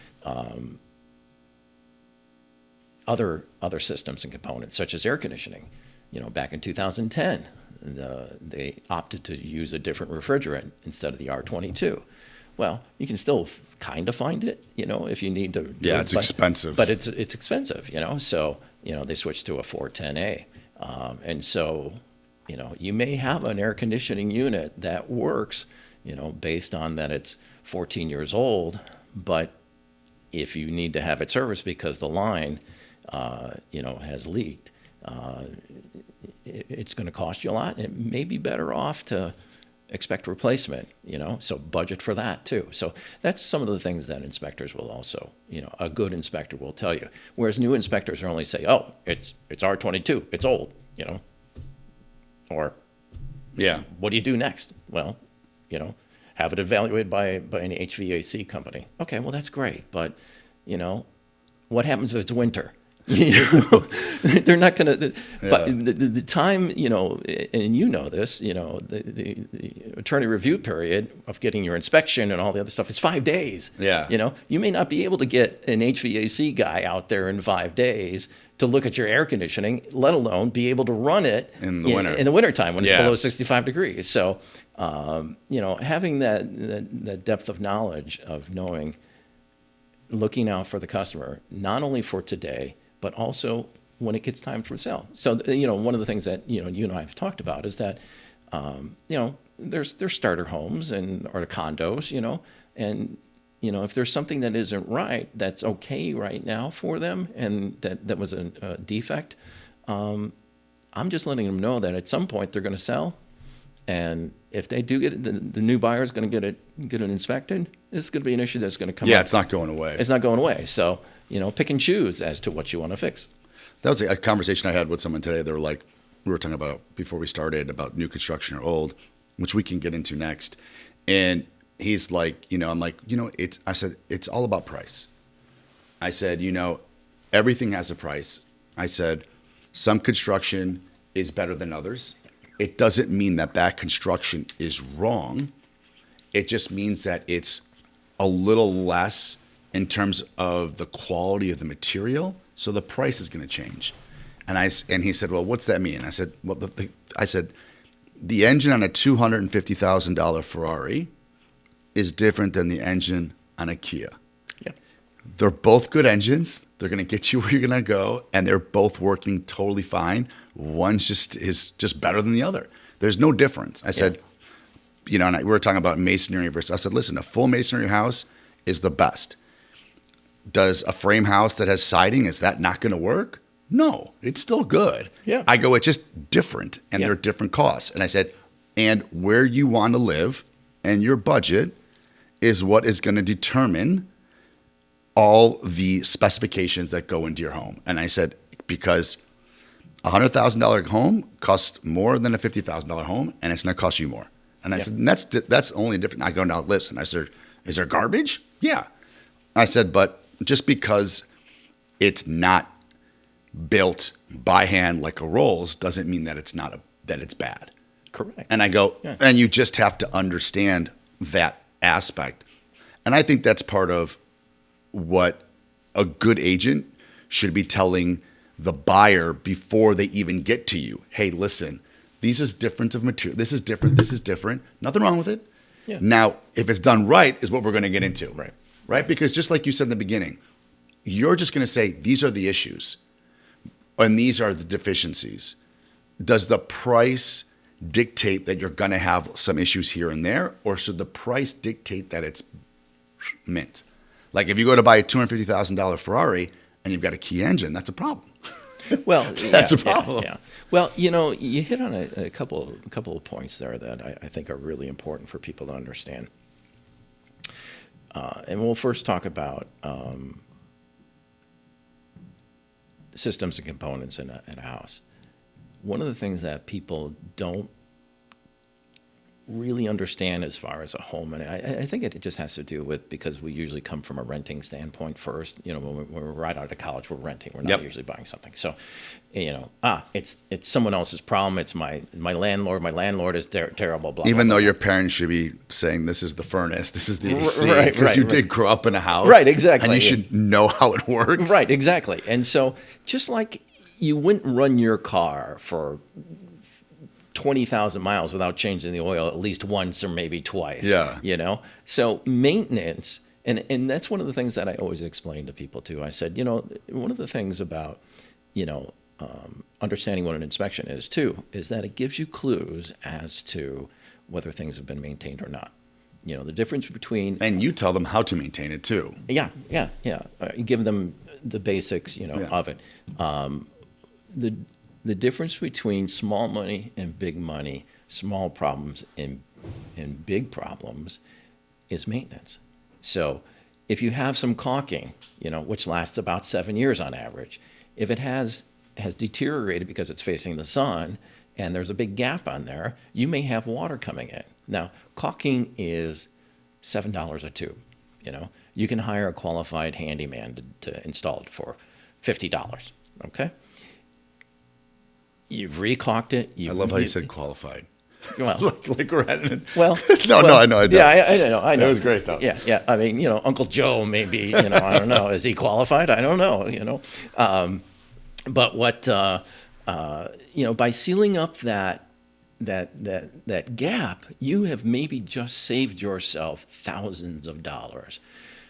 other systems and components, such as air conditioning. Back in 2010, they opted to use a different refrigerant instead of the R22. Well, you can still kind of find it, if you need to. Yeah, it's expensive. But it's expensive, So, they switched to a 410A. And so, you may have an air conditioning unit that works, based on that it's 14 years old, but if you need to have it serviced because the line, has leaked, it's going to cost you a lot. It may be better off to expect replacement, so budget for that too. So that's some of the things that inspectors will also, a good inspector will tell you. Whereas new inspectors will only say, oh, it's R22, it's old, or yeah, what do you do next? Well, have it evaluated by an HVAC company. Okay, well, that's great. But, what happens if it's winter? They're not going to, but the time, and this, the attorney review period of getting your inspection and all the other stuff is 5 days. Yeah. You may not be able to get an HVAC guy out there in 5 days to look at your air conditioning, let alone be able to run it in the winter. In the wintertime when it's below 65 degrees. So, having that depth of knowledge of knowing, looking out for the customer, not only for today, but also when it gets time for sale. So, one of the things that, you and I have talked about is that, there's starter homes or condos, and, if there's something that isn't right, that's okay right now for them, and that was a defect, I'm just letting them know that at some point they're going to sell. And if they do get it, the new buyer is going to get it inspected, it's going to be an issue that's going to come up. Yeah, it's not going away. It's not going away. So, pick and choose as to what you want to fix. That was a conversation I had with someone today. They were like, we were talking about, before we started, about new construction or old, which we can get into next. And he's like, I'm like, I said, it's all about price. I said, everything has a price. I said, some construction is better than others. It doesn't mean that construction is wrong. It just means that it's a little less in terms of the quality of the material, so the price is going to change. And he said, well, what's that mean? I said, well, I said, the engine on a $250,000 Ferrari is different than the engine on a Kia. Yeah. They're both good engines. They're going to get you where you're going to go, and they're both working totally fine. One's just better than the other. There's no difference. I said, and we were talking about masonry versus. I said, listen, a full masonry house is the best. Does a frame house that has siding, is that not going to work? No, it's still good. Yeah. I go, it's just different, and they're different costs. And I said, and where you want to live and your budget is what is going to determine all the specifications that go into your home. And I said, because a $100,000 home costs more than a $50,000 home, and it's going to cost you more. And I said, and that's only different. I go, now listen, I said, is there garbage? Yeah. I said, but just because it's not built by hand like a Rolls doesn't mean that it's that it's bad. Correct. And I go, and you just have to understand that aspect. And I think that's part of what a good agent should be telling the buyer before they even get to you. Hey, listen, these is different of material. This is different. This is different. Nothing wrong with it. Yeah. Now, if it's done right is what we're going to get into. Right. Right? Because just like you said in the beginning, you're just going to say, these are the issues and these are the deficiencies. Does the price dictate that you're going to have some issues here and there, or should the price dictate that it's mint? Like if you go to buy a $250,000 Ferrari and you've got a Kia engine, that's a problem. Well, that's a problem. Yeah. Well, you hit on a couple of points there that I think are really important for people to understand. And we'll first talk about systems and components in a house. One of the things that people don't really understand as far as a home. And I think it just has to do with, because we usually come from a renting standpoint first. You know, when we're right out of college, we're renting. We're not usually buying something. So, you know, it's someone else's problem. It's my landlord. My landlord is terrible. Blah, Even blah, though blah. your parents should be saying, this is the furnace, this is the AC, Right, because you right. did grow up in a house. Right, exactly, And you yeah. should know how it works. Right, exactly. And so just like you wouldn't run your car for 20,000 miles without changing the oil at least once or maybe twice. Yeah. You know? So maintenance, and that's one of the things that I always explain to people too. I said, you know, one of the things about, you know, understanding what an inspection is too, is that it gives you clues as to whether things have been maintained or not. You know, the difference between... And you tell them how to maintain it too. Yeah. You give them the basics, you know, of it. The difference between small money and big money, small problems and big problems, is maintenance. So if you have some caulking, you know, which lasts about 7 years on average, if it has deteriorated because it's facing the sun and there's a big gap on there, you may have water coming in. Now, caulking is $7 a tube. You know, you can hire a qualified handyman to install it for $50. Okay. You've recaulked it. I love how you said qualified. Well, like we're at it. well, I know. Yeah, I know. It was great though. Yeah. I mean, you know, Uncle Joe maybe, you know, I don't know. Is he qualified? I don't know, you know. But what, you know, by sealing up that gap, you have maybe just saved yourself thousands of dollars.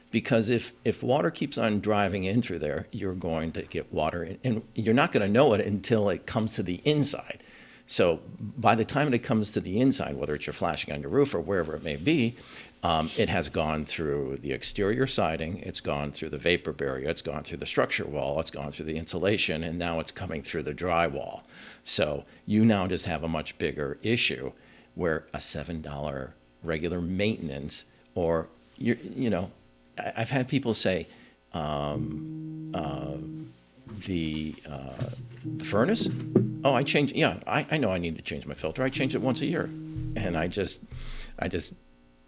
Because if water keeps on driving in through there, you're going to get water in, and you're not going to know it until it comes to the inside. So by the time it comes to the inside, whether it's you're flashing on your roof or wherever it may be, it has gone through the exterior siding, it's gone through the vapor barrier, it's gone through the structure wall, it's gone through the insulation, and now it's coming through the drywall. So you now just have a much bigger issue where a $7 regular maintenance, or you know, I've had people say, the furnace, oh, I changed, yeah, I know I need to change my filter. I change it once a year. And I just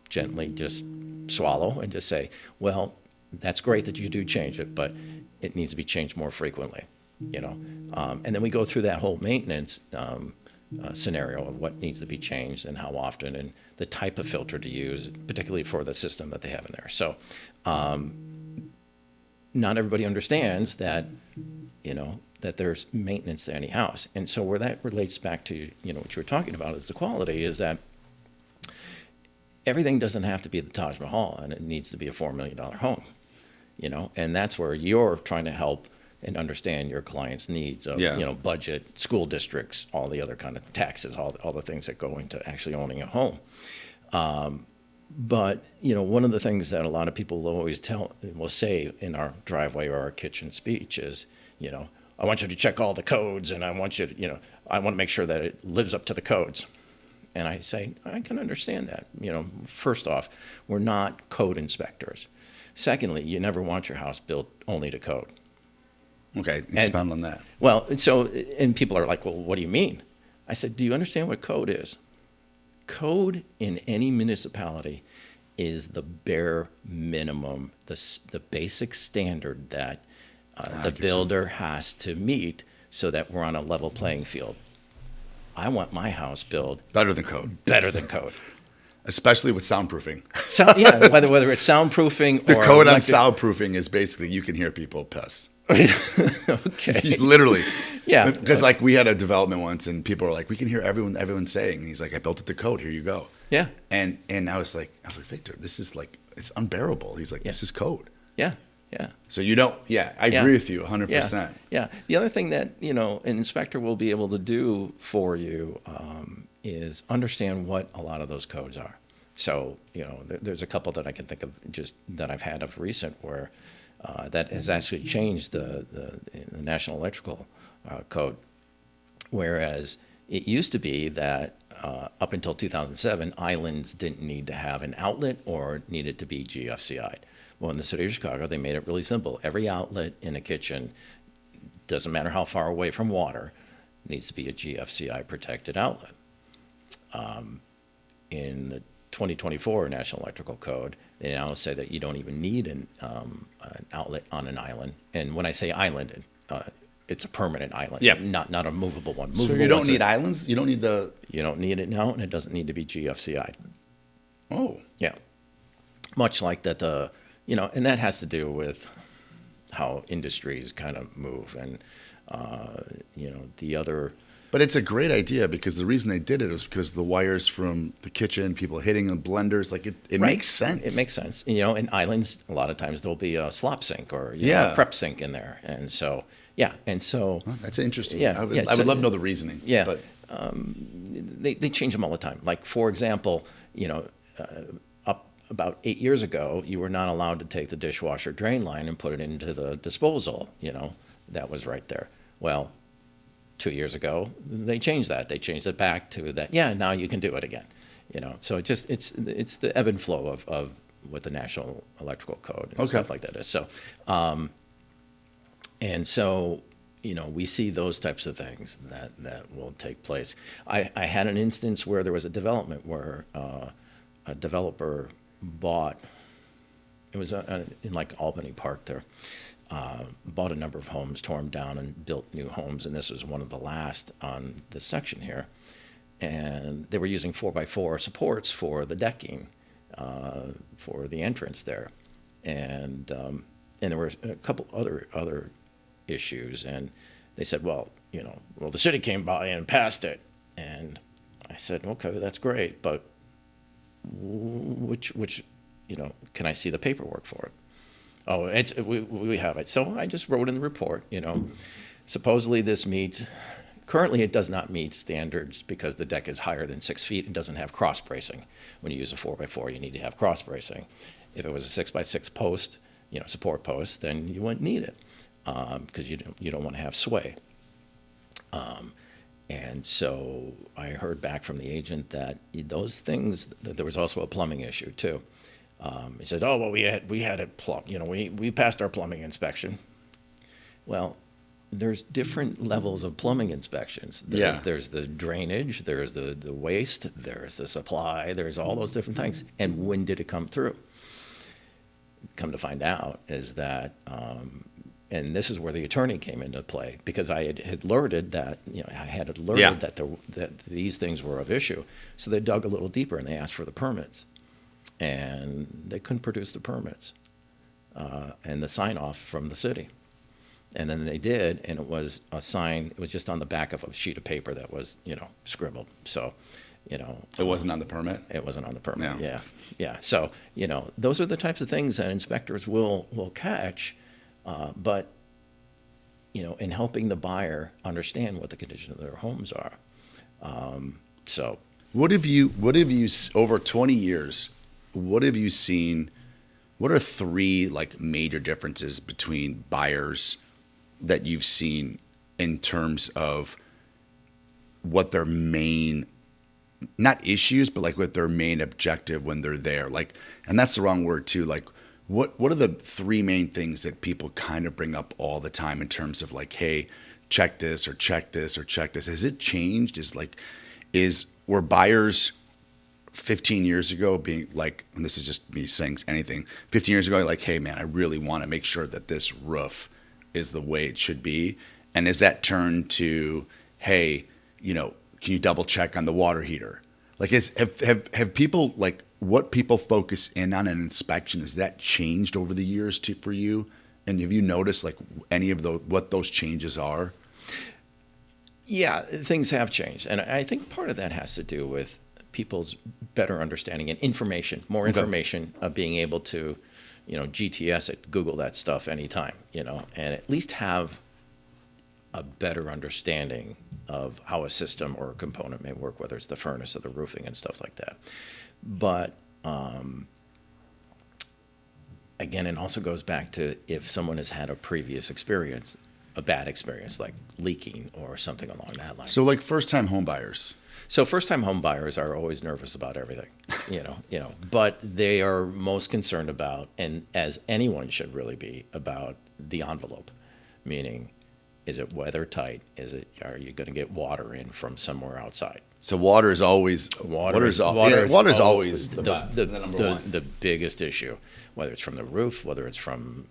gently just swallow and just say, well, that's great that you do change it, but it needs to be changed more frequently, you know. And then we go through that whole maintenance scenario of what needs to be changed and how often and the type of filter to use, particularly for the system that they have in there. So not everybody understands that, you know, that there's maintenance to any house. And so where that relates back to, you know, what you were talking about is the quality, is that everything doesn't have to be the Taj Mahal, and it needs to be a $4 million home, you know, and that's where you're trying to help and understand your client's needs of, you know, budget, school districts, all the other kind of taxes, all the things that go into actually owning a home. But, you know, one of the things that a lot of people will say in our driveway or our kitchen speech is, you know, I want you to check all the codes, and I want you to, you know, I want to make sure that it lives up to the codes. And I say, I can understand that. You know, first off, we're not code inspectors. Secondly, you never want your house built only to code. Okay, expound on that. Well, so, and people are like, well, what do you mean? I said, do you understand what code is? Code in any municipality is the bare minimum, the basic standard that the builder has to meet so that we're on a level playing field. I want my house built Better than code. Better than code. Especially with soundproofing. So, yeah, whether it's soundproofing The or code on soundproofing is basically you can hear people piss. Okay. Literally. Yeah. Because like we had a development once and people were like, we can hear everyone saying. And he's like, I built it to code. Here you go. Yeah. And I was like, Victor, this is like, it's unbearable. He's like, this is code. Yeah. Yeah. So you don't, I agree with you 100%. Yeah. The other thing that, you know, an inspector will be able to do for you is understand what a lot of those codes are. So, you know, there's a couple that I can think of just that I've had of recent where that has actually changed the National Electrical Code. Whereas it used to be that up until 2007, islands didn't need to have an outlet or needed to be GFCI'd. Well, in the city of Chicago, they made it really simple. Every outlet in a kitchen, doesn't matter how far away from water, needs to be a GFCI protected outlet. in the 2024 National Electrical Code, they now say that you don't even need an outlet on an island. And when I say island, it's a permanent island, not a movable one. So you don't need islands? You don't need the... You don't need it now, and it doesn't need to be GFCI'd. Oh. Yeah. Much like that, and that has to do with how industries kind of move. And, the other... But it's a great idea, because the reason they did it is because the wires from the kitchen, people hitting the blenders, like it makes sense. It makes sense. In islands, a lot of times there'll be a slop sink or a prep sink in there. And so, Well, that's interesting. Yeah, I would love to know the reasoning. Yeah. But they change them all the time. Like, for example, up about 8 years ago, you were not allowed to take the dishwasher drain line and put it into the disposal. That was right there. Well, 2 years ago, they changed that. They changed it back to that. Yeah, now you can do it again. So it's the ebb and flow of what the National Electrical Code and stuff like that is. So, we see those types of things that will take place. I had an instance where there was a development where a developer bought. It was in like Albany Park there. Bought a number of homes, tore them down, and built new homes. And this was one of the last on this section here. And they were using 4x4 supports for the decking, for the entrance there. And there were a couple other issues. And they said, well, the city came by and passed it. And I said, okay, that's great, but which can I see the paperwork for it? Oh, we have it. So I just wrote in the report, supposedly this meets, currently it does not meet standards because the deck is higher than 6 feet and doesn't have cross bracing. When you use a 4x4, you need to have cross bracing. If it was a 6x6 post, support post, then you wouldn't need it because you don't want to have sway. And so I heard back from the agent that those things, that there was also a plumbing issue too. He said, "Oh well, we had it plumb. We passed our plumbing inspection." Well, there's different levels of plumbing inspections. There's the drainage, there's the waste, there's the supply, there's all those different things. And when did it come through? Come to find out is that, and this is where the attorney came into play, because I had alerted that that these things were of issue. So they dug a little deeper and they asked for the permits. And they couldn't produce the permits and the sign off from the city. And then they did, and it was a sign. It was just on the back of a sheet of paper that was, scribbled. So, it wasn't on the permit. It wasn't on the permit. No. Yeah. So, those are the types of things that inspectors will catch, but in helping the buyer understand what the condition of their homes are. So, what have you over 20 years? What have you seen? What are 3 major differences between buyers that you've seen in terms of what their main, not issues, but what their main objective when they're there? And that's the wrong word too. What are the 3 main things that people kind of bring up all the time in terms of hey, check this or check this or check this? Has it changed? Were buyers 15 years ago being and this is just me saying anything, 15 years ago, hey man, I really want to make sure that this roof is the way it should be? And is that turned to, hey, can you double check on the water heater? Have people, what people focus in on an inspection, has that changed over the years for you? And have you noticed any of what those changes are? Yeah, things have changed. And I think part of that has to do with people's better understanding and information, more information of being able to, GTS it, Google that stuff anytime, and at least have a better understanding of how a system or a component may work, whether it's the furnace or the roofing and stuff like that. But again, it also goes back to if someone has had a previous experience, a bad experience, like leaking or something along that line. So first-time home buyers. So first-time home buyers are always nervous about everything, but they are most concerned about, and as anyone should really be, about the envelope, meaning Is it weather tight? Are you going to get water in from somewhere outside? So water is always Water is always the number one. The biggest issue, whether it's from the roof, whether it's from,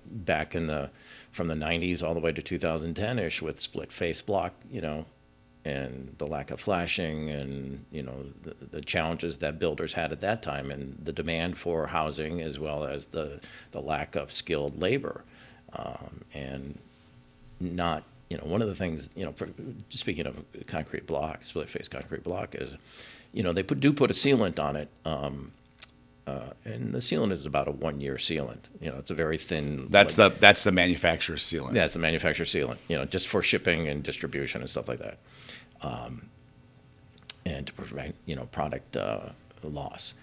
back from the 90s all the way to 2010-ish with split face block, and the lack of flashing and, the challenges that builders had at that time and the demand for housing as well as the lack of skilled labor. And not, one of the things, speaking of concrete block, split face concrete block is, they do put a sealant on it. And the sealant is about a 1-year sealant. It's a very thin. That's the manufacturer's sealant. Yeah, it's the manufacturer's sealant. Just for shipping and distribution and stuff like that, and to prevent product loss.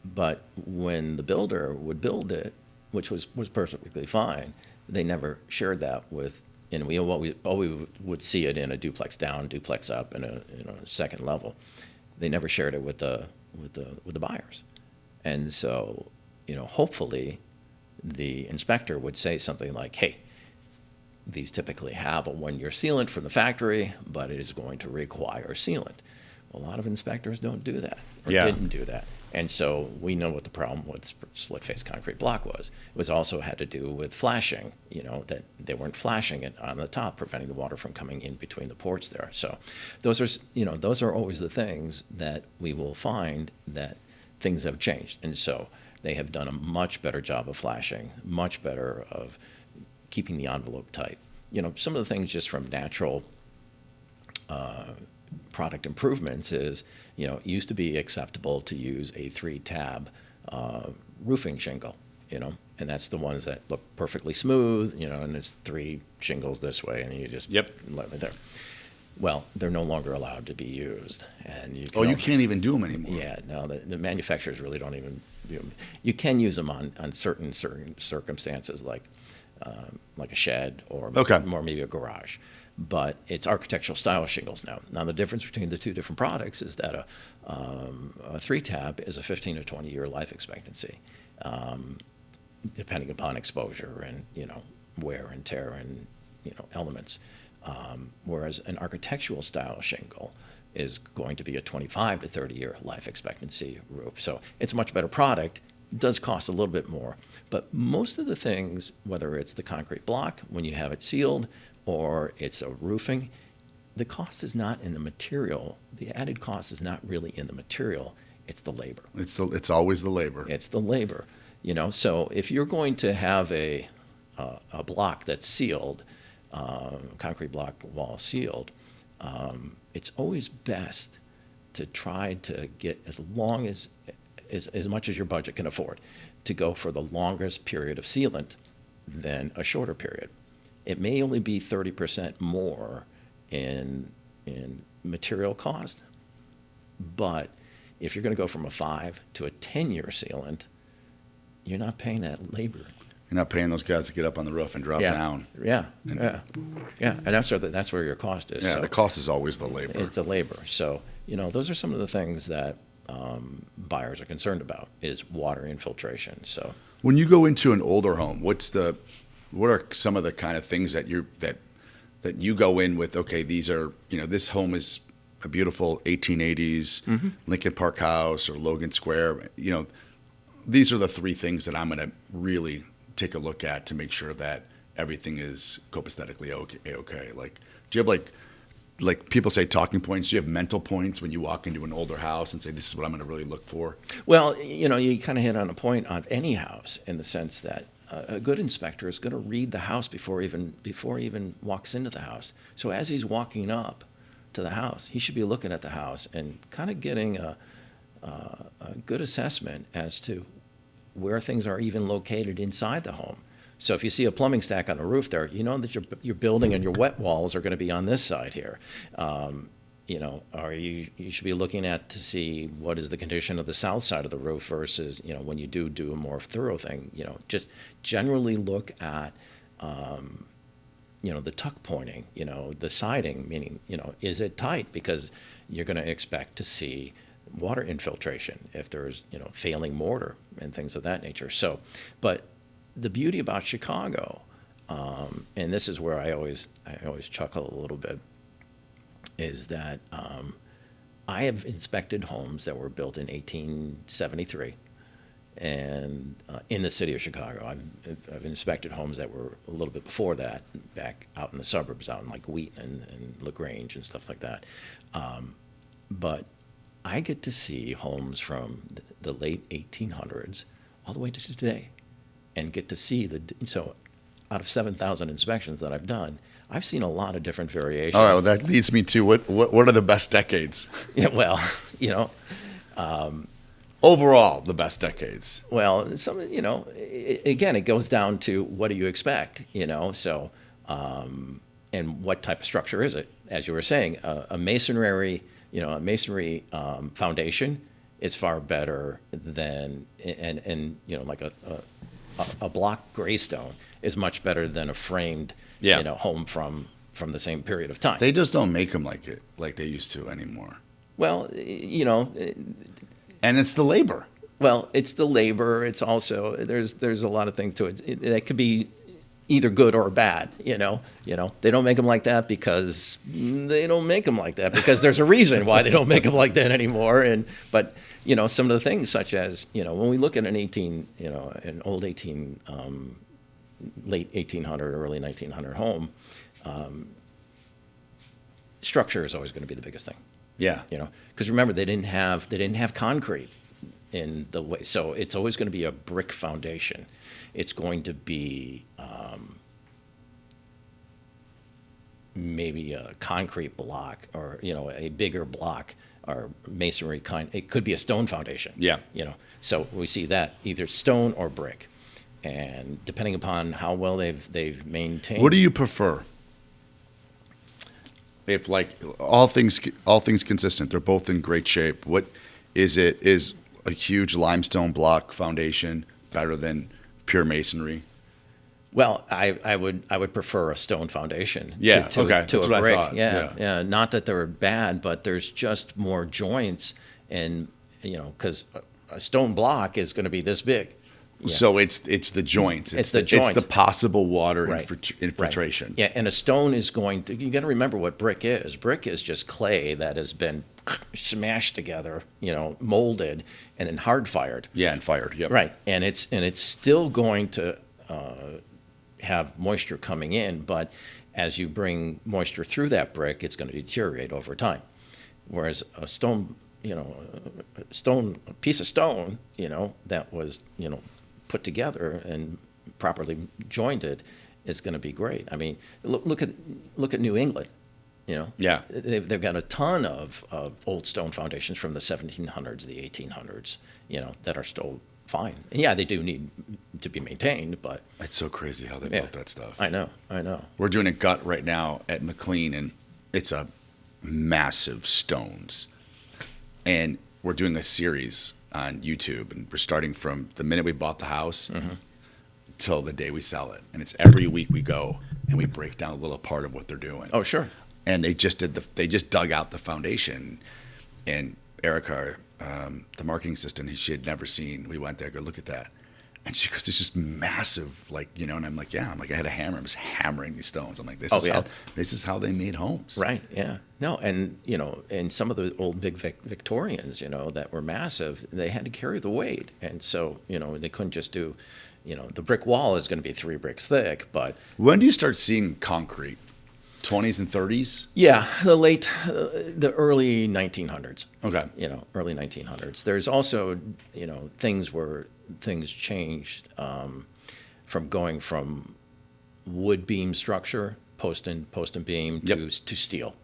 But when the builder would build it, which was perfectly fine, they never shared that with. And we would see it in a duplex down, duplex up, and a second level. They never shared it with the buyers. And so, hopefully the inspector would say something like, hey, these typically have a 1-year sealant from the factory, but it is going to require sealant. Well, a lot of inspectors don't do that, or didn't do that. And so we know what the problem with split-face concrete block was. It was also had to do with flashing, that they weren't flashing it on the top, preventing the water from coming in between the ports there. So those are always the things that we will find that things have changed. And so they have done a much better job of flashing, much better of keeping the envelope tight. Some of the things just from natural product improvements is, it used to be acceptable to use a 3-tab roofing shingle, and that's the ones that look perfectly smooth, and it's 3 shingles this way, and you just let it there. Well, they're no longer allowed to be used, and you can't even do them anymore. Yeah, no, the manufacturers really don't even do them. You can use them on certain circumstances, like a shed or more maybe a garage. But it's architectural style shingles now. Now, the difference between the two different products is that a 3-tab is a 15 to 20 year life expectancy, depending upon exposure and, wear and tear and, elements. Whereas an architectural style shingle is going to be a 25 to 30 year life expectancy roof. So it's a much better product. It does cost a little bit more. But most of the things, whether it's the concrete block, when you have it sealed, or it's a roofing, the cost is not in the material. The added cost is not really in the material. It's the labor. It's always the labor. It's the labor. So if you're going to have a block that's sealed, concrete block wall sealed, it's always best to try to get as much as your budget can afford, to go for the longest period of sealant than a shorter period. It may only be 30% more in material cost, but if you're going to go from a 5 to a 10-year sealant, you're not paying that labor. You're not paying those guys to get up on the roof and drop down. Yeah, and that's where your cost is. Yeah, so the cost is always the labor. It's the labor. So those are some of the things that buyers are concerned about is water infiltration. So when you go into an older home, what are some of the kind of things that you go in with? Okay, these are this home is a beautiful 1880s Lincoln Park house or Logan Square. These are the 3 things that I'm going to really take a look at to make sure that everything is copaesthetically okay. Like, do you have like people say talking points? Do you have mental points when you walk into an older house and say this is what I'm going to really look for? Well, you kind of hit on a point on any house in the sense that a good inspector is going to read the house before he even walks into the house. So as he's walking up to the house, he should be looking at the house and kind of getting a good assessment as to where things are even located inside the home. So if you see a plumbing stack on the roof there, that your building and your wet walls are going to be on this side here. Or you should be looking at to see what is the condition of the south side of the roof versus, when you do a more thorough thing, just generally look at, the tuck pointing, the siding, meaning, is it tight? Because you're going to expect to see water infiltration if there's, failing mortar and things of that nature. So, but the beauty about Chicago, and this is where I always chuckle a little bit, is that I have inspected homes that were built in 1873, and in the city of Chicago. I've inspected homes that were a little bit before that, back out in the suburbs, out in like Wheaton and LaGrange and stuff like that. But I get to see homes from the late 1800s all the way to today, and get to see so out of 7,000 inspections that I've done, I've seen a lot of different variations. All right, well, that leads me to what are the best decades? Yeah, well, Overall, the best decades. well, again, it goes down to what do you expect, so, and what type of structure is it? As you were saying, a masonry foundation is far better than, and like a block gray stone is much better than a framed, home from the same period of time. They just don't make them like they used to anymore. Well, And it's the labor. well, it's the labor. It's also there's a lot of things to it. That could be either good or bad. They don't make them like that because they don't make them like that because there's a reason why they don't make them like that anymore. But some of the things, such as when we look at an old late 1800, early 1900 home, structure is always going to be the biggest thing. Yeah. Because remember, they didn't have concrete in the way, so it's always going to be a brick foundation. It's going to be maybe a concrete block, or a bigger block, or masonry kind. It could be a stone foundation. Yeah. So we see that either stone or brick, and depending upon how well they've maintained. What do you prefer? If all things consistent, they're both in great shape. What is it? Is a huge limestone block foundation better than pure masonry? Well, I would prefer a stone foundation. Yeah, to okay. To That's a what I brick. thought. Yeah. Not that they're bad, but there's just more joints, and because a stone block is going to be this big. Yeah. So it's the joints. It's the joints. It's the possible water Right. infiltration. Right. Yeah, and a stone is going to. You got to remember what brick is. Brick is just clay that has been smashed together, molded, and then hard fired. Yeah, and fired. Yep. Right, and it's still going to have moisture coming in, but as you bring moisture through that brick, it's going to deteriorate over time. Whereas a stone, a piece of stone, that was put together and properly jointed, is going to be great. I mean, look at New England. Yeah. They've got a ton of old stone foundations from the 1700s, the 1800s, that are still fine. And yeah, they do need to be maintained, but It's so crazy how they built that stuff. I know. We're doing a gut right now at McLean, and it's a massive stones. And we're doing a series on YouTube, and we're starting from the minute we bought the house till the day we sell it. And it's every week we go and we break down a little part of what they're doing. Oh, sure. And they just dug out the foundation. And Erica, the marketing assistant, she had never seen. We went there, go look at that. And she goes, "This is massive, and I'm like, yeah. I'm like, I had a hammer. I was hammering these stones. I'm like, this is how they made homes. Right. Yeah. No. And and some of the old big Victorians, that were massive, they had to carry the weight, and so they couldn't just do, the brick wall is going to be 3 bricks thick, but When do you start seeing concrete? 20s and 30s? yeah, the early 1900s. Okay. Early 1900s. There's also things where things changed from going from wood beam structure, post and beam, to steel.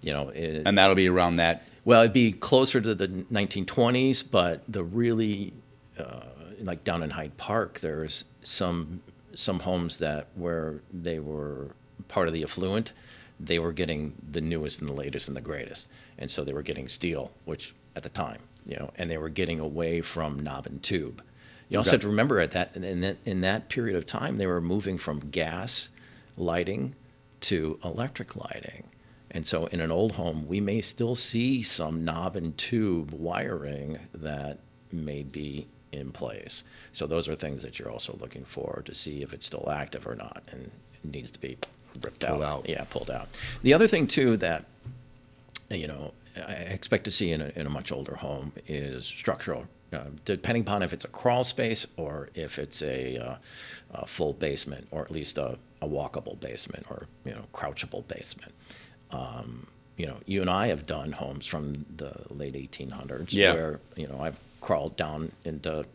And that'll be around that. Well, it'd be closer to the 1920s, but the really like down in Hyde Park, there's some homes where they were part of the affluent. They were getting the newest and the latest and the greatest, and so they were getting steel, which at the time, and they were getting away from knob and tube. You also have to remember in that period of time, they were moving from gas lighting to electric lighting. And so in an old home, we may still see some knob and tube wiring that may be in place. So those are things that you're also looking for to see if it's still active or not. And needs to be ripped Pulled out. out. Yeah, pulled out. The other thing too that I expect to see in a much older home is structural. Depending upon if it's a crawl space or if it's a full basement, or at least a walkable basement, or crouchable basement. You and I have done homes from the late 1800s where I've crawled down into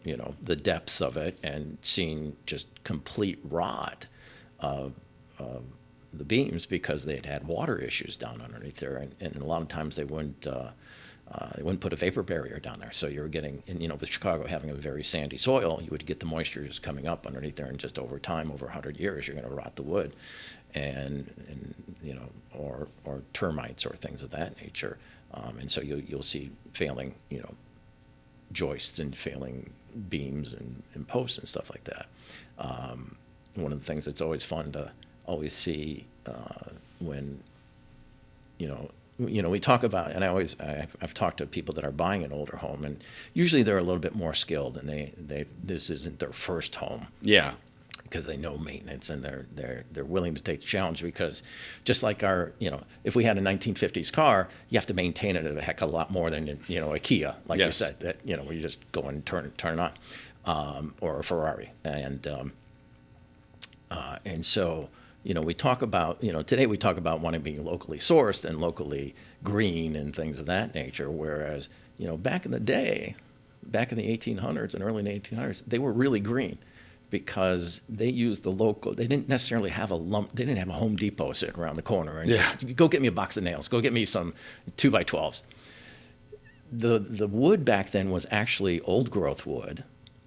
the depths of it and seen just complete rot of the beams because they had water issues down underneath there, and a lot of times they wouldn't put a vapor barrier down there. So you were getting, and with Chicago having a very sandy soil, you would get the moisture just coming up underneath there, and just over time, over 100 years, you're going to rot the wood, and or termites or things of that nature, and so you'll see failing joists and failing beams and posts and stuff like that. One of the things that's always fun to always see when we talk about, and I've talked to people that are buying an older home, and usually they're a little bit more skilled, and this isn't their first home. Yeah. Because they know maintenance, and they're willing to take the challenge, because just like our, if we had a 1950s car, you have to maintain it a heck of a lot more than a Kia, like you said, that where you just go and turn it on, or a Ferrari, and so we talk about today we talk about wanting to be locally sourced and locally green and things of that nature, whereas back in the day, back in the 1800s and early 1800s, they were really green. Because they used the local, they didn't necessarily have they didn't have a Home Depot sitting around the corner and go get me a box of nails, go get me some 2x12s. The wood back then was actually old growth wood,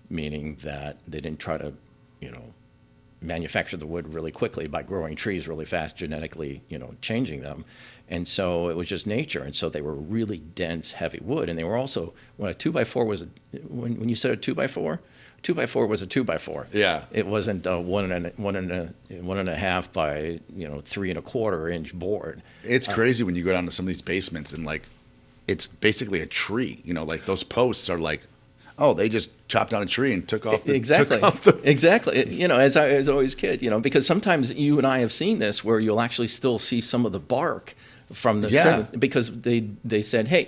meaning that they didn't try to, manufacture the wood really quickly by growing trees really fast, genetically, changing them. And so it was just nature. And so they were really dense, heavy wood. And they were also, when a 2x4 was, when you said a 2x4, 2x4 was a 2x4. Yeah. It wasn't a one and a half by 3¼ inch board. It's crazy when you go down to some of these basements and it's basically a tree. Like those posts are like, oh, they just chopped down a tree and took off the exactly. As I was always a kid, because sometimes you and I have seen this where you'll actually still see some of the bark from the because they said, hey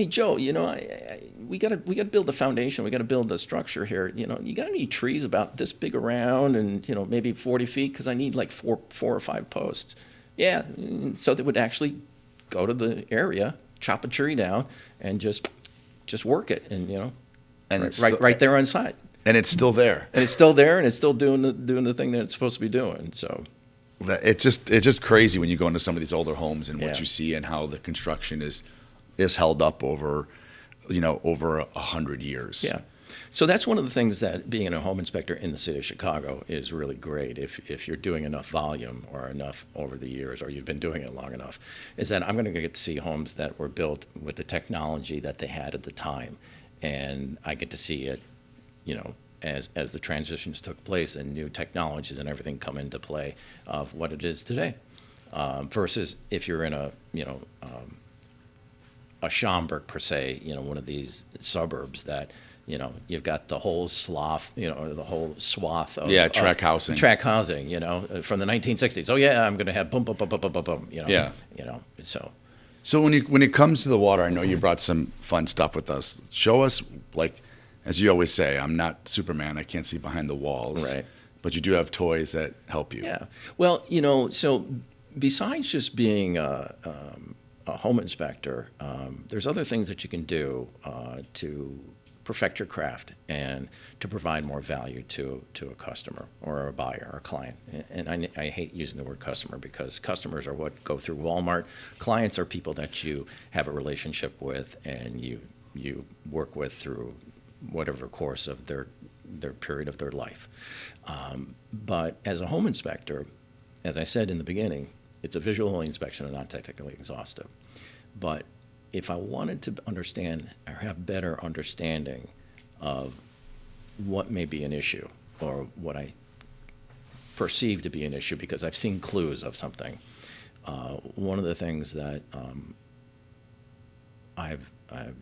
Joe, we got to build the foundation. We got to build the structure here. You got any trees about this big around and maybe 40 feet, because I need like four or five posts. Yeah, so they would actually go to the area, chop a tree down, and just work it, and and it's right there on site. And it's still there. And it's still there, and it's still doing the thing that it's supposed to be doing. So it's just crazy when you go into some of these older homes and what you see and how the construction is held up over 100 years. Yeah. So that's one of the things that being a home inspector in the city of Chicago is really great if you're doing enough volume or enough over the years, or you've been doing it long enough, is that I'm going to get to see homes that were built with the technology that they had at the time. And I get to see it, as the transitions took place and new technologies and everything come into play of what it is today. Versus if you're in a Swanberg per se, one of these suburbs that, you've got the whole swath, or the whole swath of track housing. Track housing, from the 1960s. Oh yeah, I'm going to have boom, boom, boom, boom, boom, boom, boom. So when it comes to the water, I know you brought some fun stuff with us. Show us, as you always say, I'm not Superman. I can't see behind the walls. Right. But you do have toys that help you. Yeah. Well, so besides just being a home inspector, there's other things that you can do to perfect your craft and to provide more value to a customer or a buyer or a client. And I hate using the word customer, because customers are what go through Walmart. Clients are people that you have a relationship with and you work with through whatever course of their period of their life. But as a home inspector, as I said in the beginning, it's a visual inspection and not technically exhaustive. But if I wanted to understand or have better understanding of what may be an issue or what I perceive to be an issue, because I've seen clues of something, one of the things that I've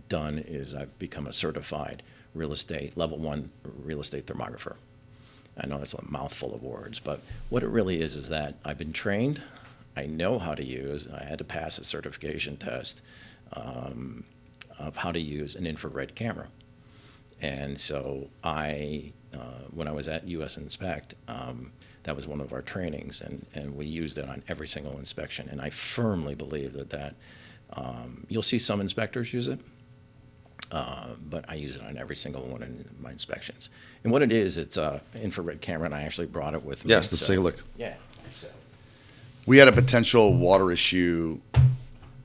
done is I've become a certified level 1 real estate thermographer. I know that's a mouthful of words, but what it really is that I've been trained. I know how to use. I had to pass a certification test of how to use an infrared camera. And so when I was at US Inspect, that was one of our trainings, and we used it on every single inspection. And I firmly believe that you'll see some inspectors use it, but I use it on every single one in my inspections. And what it is, it's an infrared camera, and I actually brought it with me. Yes, let's take a look. Yeah. So. We had a potential water issue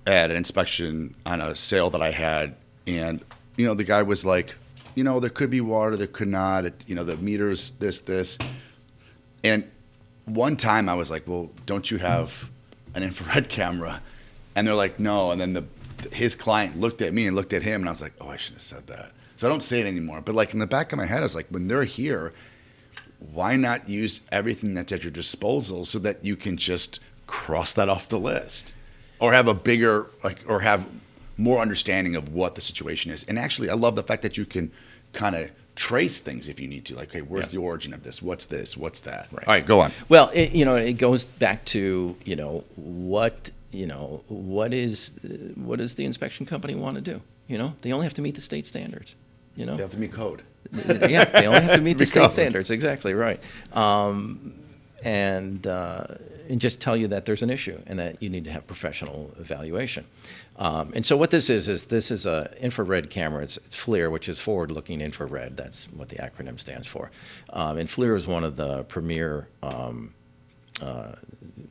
at an inspection on a sale that I had, and the guy was like, there could be water, there could not. The meter's this. And one time I was like, well, don't you have an infrared camera? And they're like, no. And then his client looked at me and looked at him, and I was like, oh, I shouldn't have said that. So I don't say it anymore. But like in the back of my head, I was like, when they're here, why not use everything that's at your disposal so that you can just cross that off the list, or have a bigger, or have more understanding of what the situation is. And actually, I love the fact that you can kind of trace things if you need to. Like, hey, where's the origin of this? What's this? What's that? Right. All right, go on. Well, it goes back to what is the inspection company want to do? They only have to meet the state standards. They have to meet code. Yeah, they only have to meet the state code. standards. Exactly right. And just tell you that there's an issue and that you need to have professional evaluation. And so what this is a infrared camera. It's FLIR, which is forward-looking infrared. That's what the acronym stands for. And FLIR is one of the premier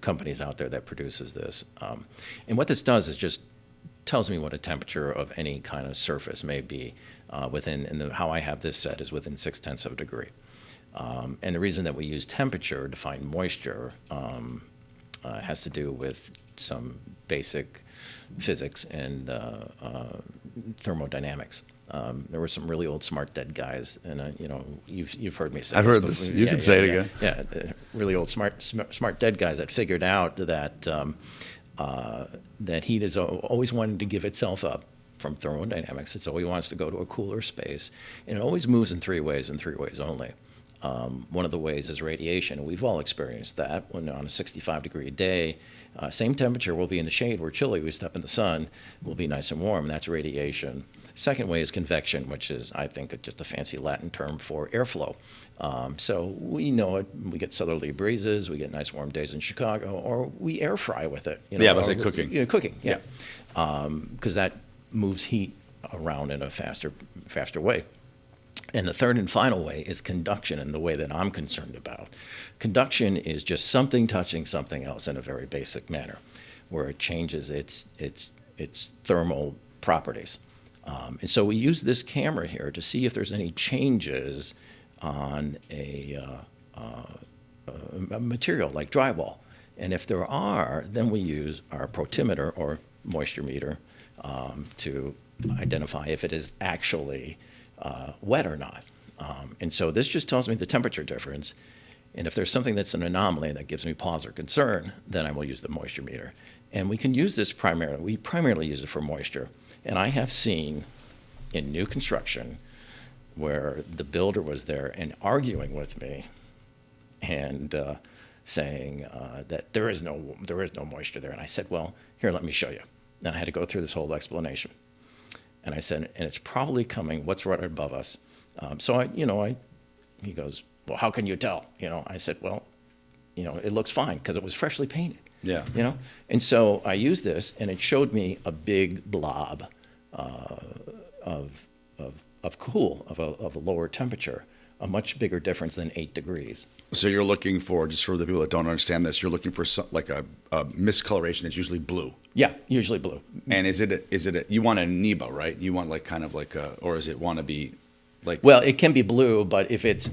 companies out there that produces this. And what this does is just tells me what a temperature of any kind of surface may be how I have this set is within 0.6 of a degree. And the reason that we use temperature to find moisture has to do with some basic physics and thermodynamics. There were some really old smart dead guys, and you've heard me say I've this heard before. this. You can say it again. Yeah, the really old smart dead guys that figured out that that heat is always wanting to give itself up from thermodynamics. It's always wants to go to a cooler space, and it always moves in three ways and three ways only. One of the ways is radiation. We've all experienced that when on a 65-degree day, same temperature, we'll be in the shade, we're chilly, we step in the sun, we'll be nice and warm, and that's radiation. Second way is convection, which is, I think, just a fancy Latin term for airflow. So we know it, we get southerly breezes, we get nice warm days in Chicago, or we air fry with it. Yeah, but I say cooking. Cooking, yeah. Because that moves heat around in a faster way. And the third and final way is conduction, in the way that I'm concerned about. Conduction is just something touching something else in a very basic manner, where it changes its thermal properties. And so we use this camera here to see if there's any changes on a material like drywall. And if there are, then we use our protimeter or moisture meter to identify if it is actually wet or not. And so this just tells me the temperature difference. And if there's something that's an anomaly that gives me pause or concern, then I will use the moisture meter. And we can use this primarily. We primarily use it for moisture. And I have seen in new construction where the builder was there and arguing with me and saying that there is no moisture there. And I said, well, here, let me show you. And I had to go through this whole explanation. And I said, and it's probably coming, what's right above us? He goes, well, how can you tell? I said, well, it looks fine because it was freshly painted. Yeah. And so I used this, and it showed me a big blob of a lower temperature, a much bigger difference than 8 degrees. So you're looking for, just for the people that don't understand this, you're looking for like a miscoloration. It's usually blue. Yeah, usually blue. And is it you want a Nebo, right? You want like kind of like a, or is it want to be like? Well, it can be blue, but if it's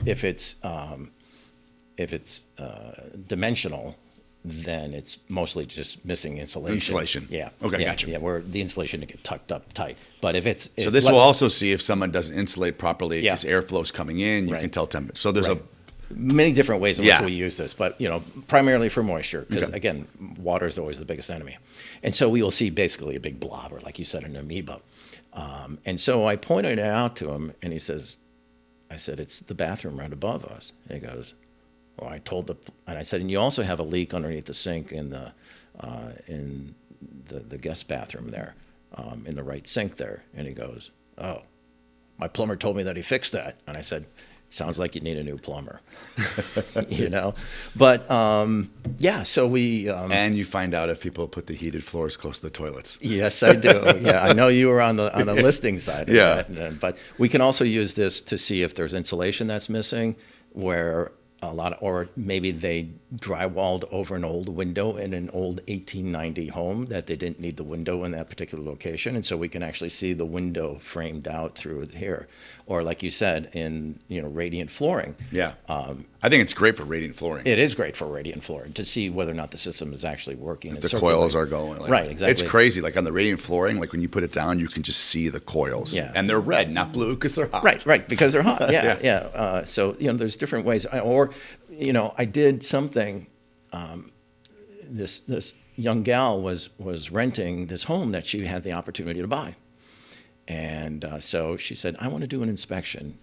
dimensional, then it's mostly just missing insulation. Insulation. Yeah. Okay, yeah, gotcha. Yeah, where the insulation to get tucked up tight. But if it's So this will also see if someone doesn't insulate properly Yeah. because airflow is coming in. You Right. can tell temperature. So there's Right. many different ways in Yeah. which we use this, but primarily for moisture, because Okay. again, water is always the biggest enemy. And so we will see basically a big blob, or like you said, an amoeba. And so I pointed it out to him, and he says, I said, it's the bathroom right above us. And he goes, well, and I said, and you also have a leak underneath the sink in the guest bathroom there, in the right sink there. And he goes, oh, my plumber told me that he fixed that. And I said, sounds like you need a new plumber, But so we. And you find out if people put the heated floors close to the toilets. Yes, I do. Yeah, I know you were on the listing side. Of that. But we can also use this to see if there's insulation that's missing, where or maybe they drywalled over an old window in an old 1890 home that they didn't need the window in that particular location. And so we can actually see the window framed out through here. Or like you said, in radiant flooring. Yeah. I think it's great for radiant flooring. It is great for radiant flooring to see whether or not the system is actually working. If the coils are going. Right, exactly. It's crazy. Like on the radiant flooring, like when you put it down, you can just see the coils. Yeah. And they're red, not blue, because they're hot. Right, because they're hot. Yeah. So, there's different ways. I did something, this young gal was renting this home that she had the opportunity to buy. And so she said, I want to do an inspection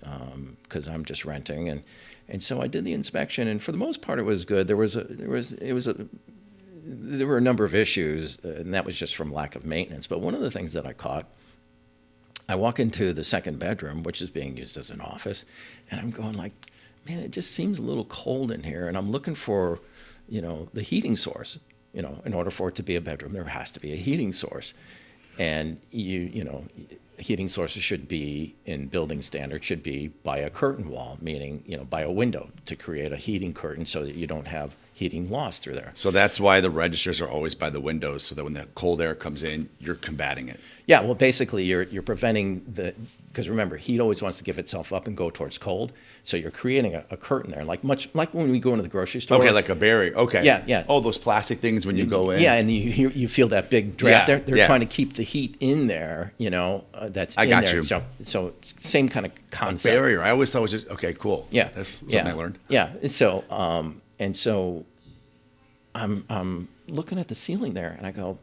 because I'm just renting. And so I did the inspection, and for the most part, it was good. There were a number of issues, and that was just from lack of maintenance. But one of the things that I caught, I walk into the second bedroom, which is being used as an office, and I'm going like, man, it just seems a little cold in here. And I'm looking for, the heating source. In order for it to be a bedroom, there has to be a heating source. And heating sources should be, in building standards, should be by a curtain wall, meaning, by a window, to create a heating curtain so that you don't have heating loss through there. So that's why the registers are always by the windows, so that when the cold air comes in, you're combating it. Yeah, well, basically, you're preventing because remember, heat always wants to give itself up and go towards cold. So you're creating a curtain there, like when we go into the grocery store. Okay, like a barrier. Okay. Yeah. Oh, those plastic things when you go in. Yeah, and you feel that big draft. Yeah, They're trying to keep the heat in there, that's in there. I got you. So same kind of concept. A barrier. I always thought it was just, okay, cool. Yeah. That's something I learned. Yeah. So, I'm looking at the ceiling there, and I go,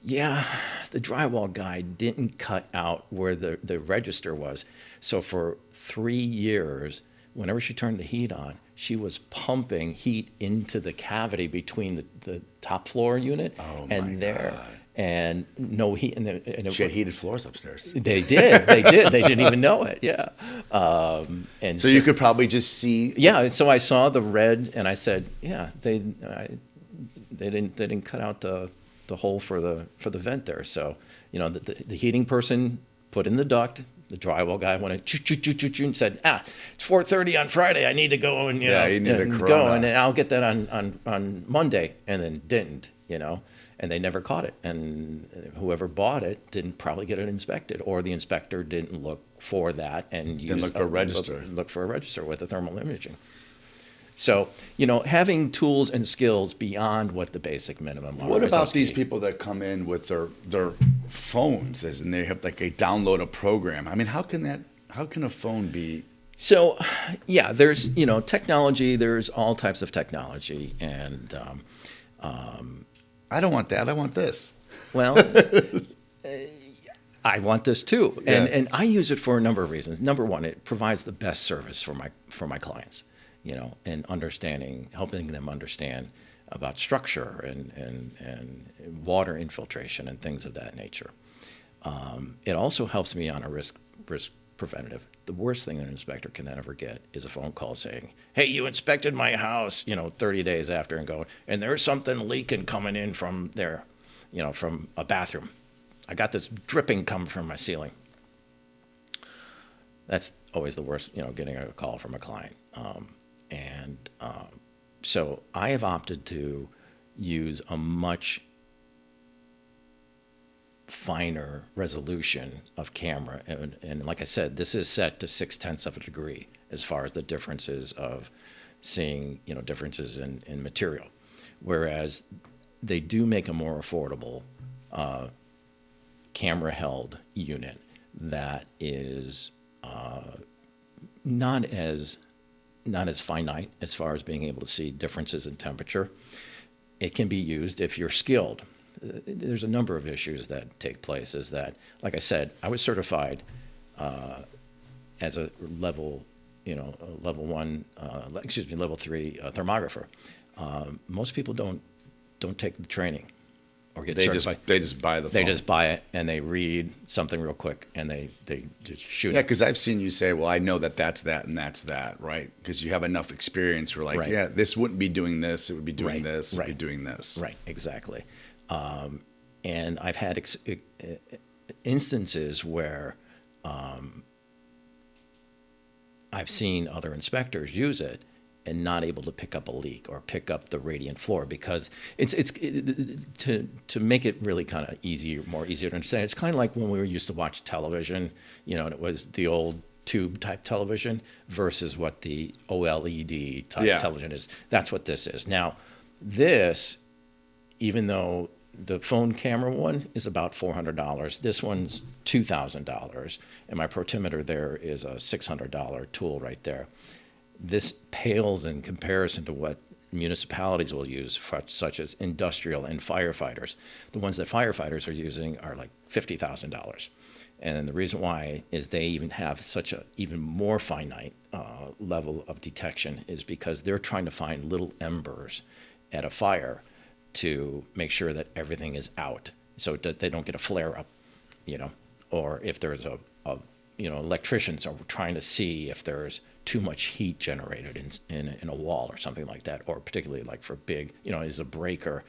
yeah, the drywall guy didn't cut out where the register was. So for 3 years, whenever she turned the heat on, she was pumping heat into the cavity between the top floor unit and there. God. And no heat. And she had heated floors upstairs. They did. They didn't even know it. Yeah. And so you could probably just see. Yeah. So I saw the red, and I said, yeah, they didn't cut out the hole for the vent there. So the heating person put in the duct. The drywall guy went in and said, it's 4:30 on Friday. I need to go and you need to go, and I'll get that on Monday, and then didn't. And they never caught it. And whoever bought it didn't probably get it inspected, or the inspector didn't look for that and look for a register. Look for a register with the thermal imaging. So, having tools and skills beyond what the basic minimum are. What about these people that come in with their phones and they have like a download a program? I mean, how can a phone be? So, yeah, there's, technology, there's all types of technology, and I don't want that. I want this. Well, I want this too. Yeah. And I use it for a number of reasons. Number one, it provides the best service for my clients, and helping them understand about structure and water infiltration and things of that nature. It also helps me on a risk preventative. The worst thing an inspector can ever get is a phone call saying, hey, you inspected my house, 30 days after, and going, and there's something leaking coming in from there, from a bathroom. I got this dripping coming from my ceiling. That's always the worst, getting a call from a client. So I have opted to use a much finer resolution of camera. And like I said, this is set to 0.6 of a degree as far as the differences of seeing, differences in material. Whereas they do make a more affordable camera-held unit that is not as finite as far as being able to see differences in temperature. It can be used if you're skilled. There's a number of issues that take place. Is that, like I said, I was certified as a level, level 1, level 3 thermographer. Most people don't take the training or get certified. They just buy the phone. They just buy it and they read something real quick and they just shoot Yeah, it. because I've seen you say, well, I know that's that and that's that, right? Because you have enough experience where, like, Right. yeah, this wouldn't be doing this. It would be doing Right, this. It would right. be doing this. Right, exactly. And I've had instances where I've seen other inspectors use it and not able to pick up a leak or pick up the radiant floor, because to make it really kind of more easier to understand. It's kind of like when we were used to watch television, and it was the old tube type television versus what the OLED type television is. That's what this is. Now, this, even though the phone camera one is about $400, this one's $2,000, and my protimeter there is a $600 tool right there. This pales in comparison to what municipalities will use, such as industrial and firefighters. The ones that firefighters are using are like $50,000. And the reason why is they even have such a even more finite level of detection is because they're trying to find little embers at a fire to make sure that everything is out, so that they don't get a flare up, or if there's electricians are trying to see if there's too much heat generated in a wall or something like that, or particularly like for big, is a breaker,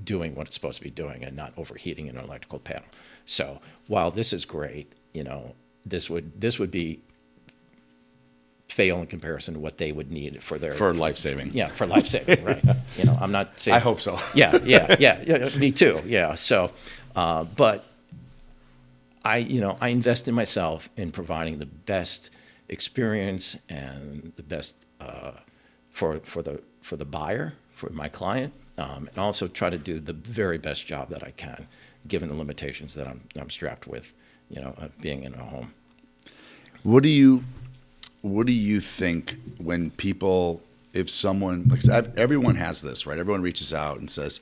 doing what it's supposed to be doing and not overheating an electrical panel. So while this is great, this would be fail in comparison to what they would need for life saving. Yeah, for life saving, right? I'm not saying. I hope so. Yeah, me too. Yeah. So, but I invest in myself in providing the best experience and the best for the buyer, for my client, and also try to do the very best job that I can, given the limitations that I'm strapped with, of being in a home. What do you think when people, if someone, because everyone has this, right? Everyone reaches out and says,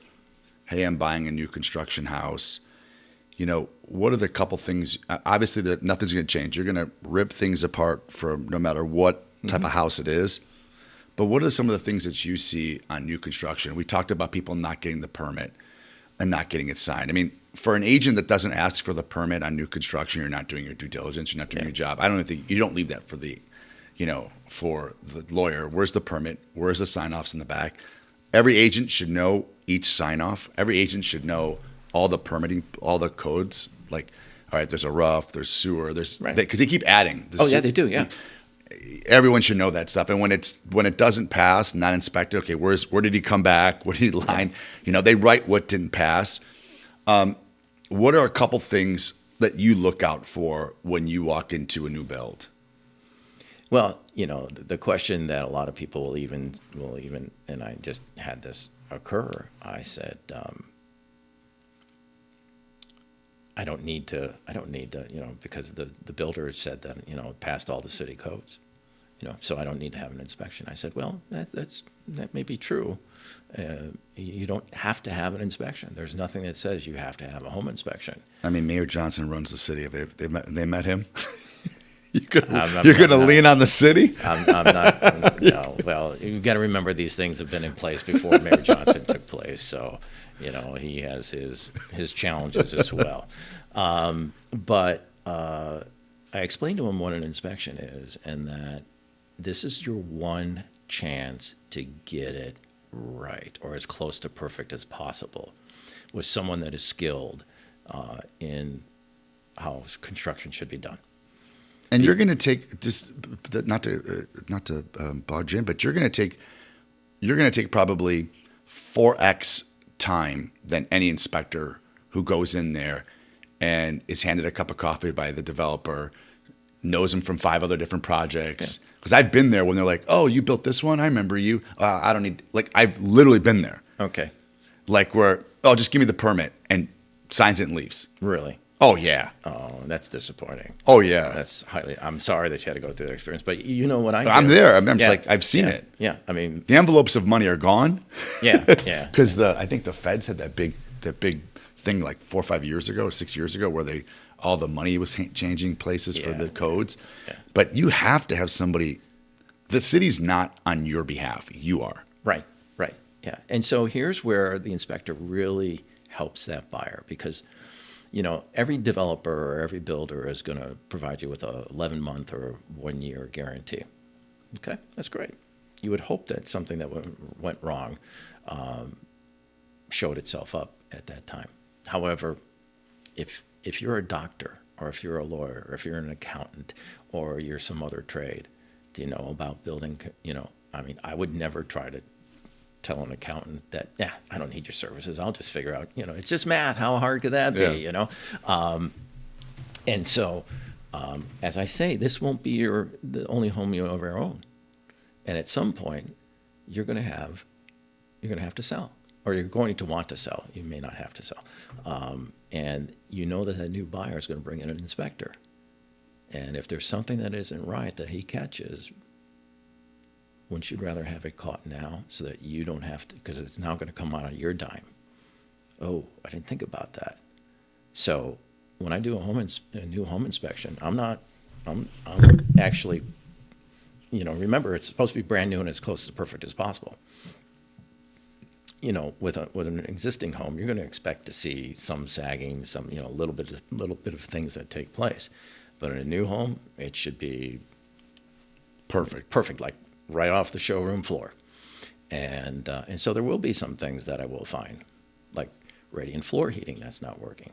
"Hey, I'm buying a new construction house. What are the couple things?" Obviously, nothing's going to change. You're going to rip things apart from no matter what type of house it is. But what are some of the things that you see on new construction? We talked about people not getting the permit and not getting it signed. I mean, for an agent that doesn't ask for the permit on new construction, you're not doing your due diligence. You're not doing your job. I don't think you don't leave that for for the lawyer. Where's the permit? Where's the sign-offs in the back? Every agent should know each sign-off. Every agent should know all the permitting, all the codes. Like, all right, there's a rough, there's sewer, there's because they keep adding. Yeah, they do. Yeah, everyone should know that stuff. And when it doesn't pass, not inspected. Okay, where did he come back? What did he line? They write what didn't pass. What are a couple things that you look out for when you walk into a new build? Well, the question that a lot of people will even, and I just had this occur. I said, I don't need to, because the builder said that, it passed all the city codes, so I don't need to have an inspection. I said, well, that may be true. You don't have to have an inspection. There's nothing that says you have to have a home inspection. I mean, Mayor Johnson runs the city. They met him? You're going to lean on the city? I'm not. No. Well, you've got to remember these things have been in place before Mayor Johnson took place. So, he has his challenges as well. But I explained to him what an inspection is, and that this is your one chance to get it right, or as close to perfect as possible, with someone that is skilled in how construction should be done. And you're going to take, just not to barge in, but you're going to take probably 4x time than any inspector who goes in there and is handed a cup of coffee by the developer, knows him from 5 other different projects. Because I've been there when they're like, "Oh, you built this one? I remember you. I don't need." Like, I've literally been there. Okay. Like where, "Oh, just give me the permit," and signs it and leaves. Really? Oh, yeah. Oh, that's disappointing. Oh, yeah. I'm sorry that you had to go through that experience, but you know what I'm there. I'm just like, I've seen it. Yeah, I mean, the envelopes of money are gone. Yeah. Because I think the feds had that big thing like 4 or 5 years ago, 6 years ago, where they all the money was changing places for Yeah. the codes. Yeah. But you have to have somebody. The city's not on your behalf. You are. Right, right, yeah. And so here's where the inspector really helps that buyer because, every developer or every builder is going to provide you with a 11-month or 1-year guarantee. Okay, that's great. You would hope that something that went wrong showed itself up at that time. However, if you're a doctor or if you're a lawyer or if you're an accountant or you're some other trade, do you know about building, I would never try to tell an accountant that, I don't need your services. I'll just figure out, it's just math. How hard could that be, And so, as I say, this won't be the only home you ever own. And at some point, you're going to have to sell, or you're going to want to sell. You may not have to sell. And that a new buyer is going to bring in an inspector. And if there's something that isn't right that he catches, wouldn't you rather have it caught now so that you don't have to, because it's now going to come out of your dime? Oh, I didn't think about that. So when I do a new home inspection, I'm actually, remember it's supposed to be brand new and as close to perfect as possible. With an existing home, you're going to expect to see some sagging, some, little bit of things that take place. But in a new home, it should be perfect, like right off the showroom floor. And so there will be some things that I will find, like radiant floor heating that's not working.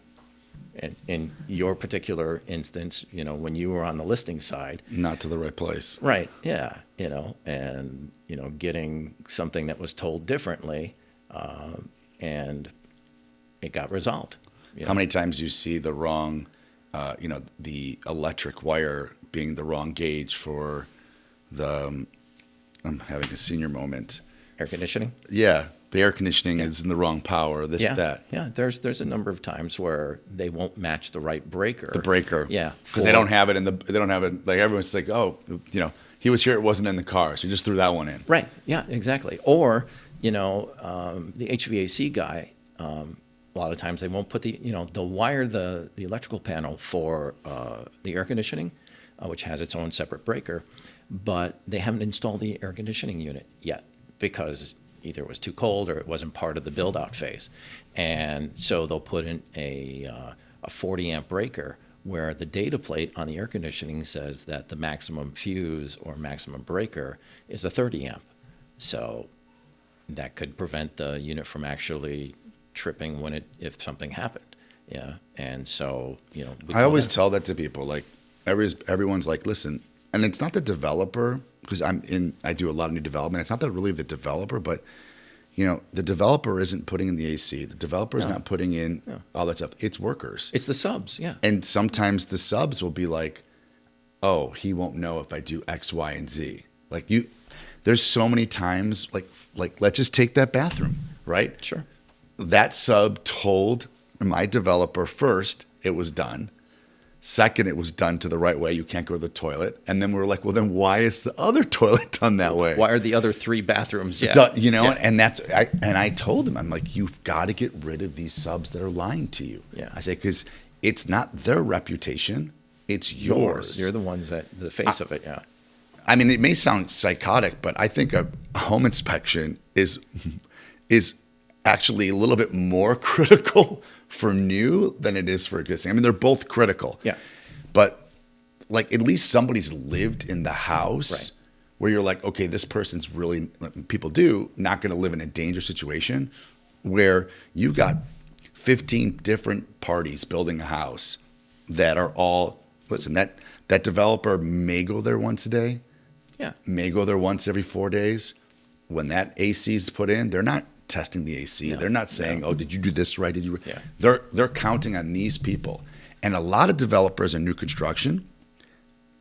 And in your particular instance, when you were on the listing side, Not to the right place. right? Yeah, and getting something that was told differently, and it got resolved. How many times do you see the wrong, the electric wire being the wrong gauge for the, I'm having a senior moment. Air conditioning? Yeah, the air conditioning is in the wrong power, that. Yeah, there's a number of times where they won't match the right breaker. The breaker. Yeah. Because they don't have it, like everyone's like, oh, he was here, it wasn't in the car, so you just threw that one in. Right, yeah, exactly. Or, the HVAC guy, a lot of times they won't put they'll wire the electrical panel for the air conditioning, which has its own separate breaker, but they haven't installed the air conditioning unit yet because either it was too cold or it wasn't part of the build-out phase. And so they'll put in a 40-amp breaker where the data plate on the air conditioning says that the maximum fuse or maximum breaker is a 30-amp. So that could prevent the unit from actually tripping if something happened. Yeah. And so, I always tell that to people, like everyone's like, listen, and it's not the developer, because I do a lot of new development. It's not that really the developer, but the developer isn't putting in the AC. The developer is not putting in all that stuff. It's workers. It's the subs. Yeah. And sometimes the subs will be like, oh, he won't know if I do X, Y, and Z. There's so many times, like let's just take that bathroom, right? Sure. That sub told my developer first it was done. Second, it was done to the right way. You can't go to the toilet. And then we were like, well, then why is the other toilet done that way? Why are the other 3 bathrooms? Yeah. And I told him, I'm like, you've got to get rid of these subs that are lying to you. Yeah. I say, because it's not their reputation, it's yours. You're the ones the face of it. Yeah. I mean, it may sound psychotic, but I think a home inspection is actually a little bit more critical for new than it is for existing. I mean, they're both critical. Yeah. But at least somebody's lived in the house, right, where you're like, okay, this person's really, people do, not going to live in a dangerous situation where you've got 15 different parties building a house that are all, listen, that developer may go there once a day. Yeah. May go there once every 4 days. When that AC is put in, they're not testing the AC. No, they're not saying, oh, did you do this right? Did you? Yeah. They're counting on these people. And a lot of developers in new construction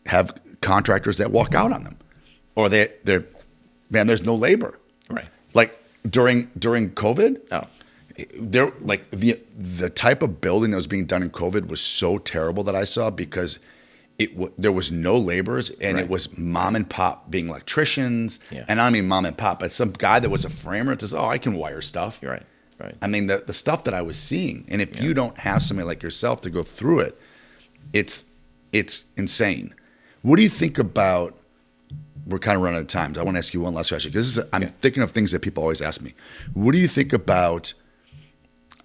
have contractors that walk out on them. Or they're there's no labor. Right. Like during COVID, Oh. there like the type of building that was being done in COVID was so terrible that I saw, because there was no laborers, and Right. it was mom and pop being electricians. Yeah. And I don't mean mom and pop, but some guy that was a framer that says, oh, I can wire stuff. You're right. Right. I mean, the stuff that I was seeing. And if you don't have somebody like yourself to go through it, It's insane. What do you think about? We're kind of running out of time. I want to ask you one last question because I'm thinking of things that people always ask me. What do you think about?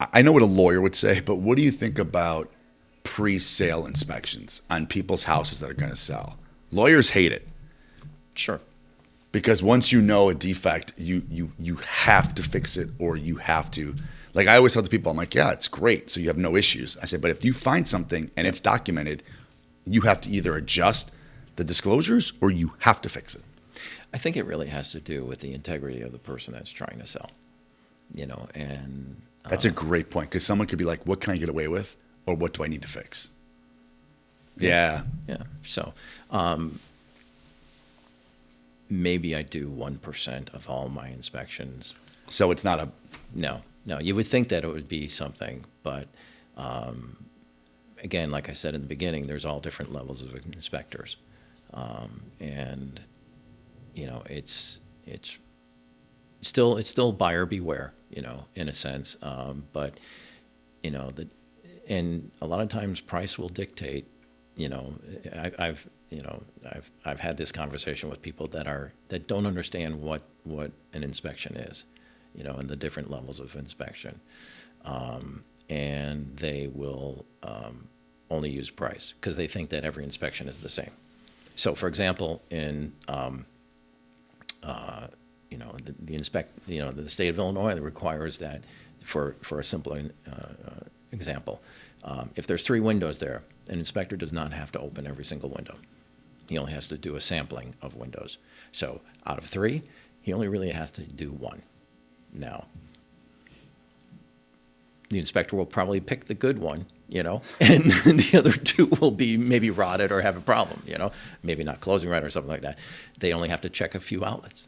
I know what a lawyer would say, but what do you think about pre-sale inspections on people's houses that are going to sell? Lawyers hate it. Sure. Because once you know a defect, you have to fix it, or you have to. Like I always tell the people, I'm like, yeah, it's great, so you have no issues. I say, but if you find something and it's documented, you have to either adjust the disclosures or you have to fix it. I think it really has to do with the integrity of the person that's trying to sell, and that's a great point, because someone could be like, what can I get away with, or what do I need to fix? Yeah. So maybe I do 1% of all my inspections. So it's not a No. You would think that it would be something, but again, like I said in the beginning, there's all different levels of inspectors, and it's still buyer beware, in a sense, but and a lot of times price will dictate. I've had this conversation with people that don't understand what an inspection is, and the different levels of inspection, and they will only use price because they think that every inspection is the same. So, for example, in the state of Illinois, that requires that for a simple example, if there's 3 windows there, an inspector does not have to open every single window. He only has to do a sampling of windows. So out of 3, he only really has to do 1. Now, the inspector will probably pick the good one, and the other 2 will be maybe rotted or have a problem, maybe not closing right or something like that. They only have to check a few outlets.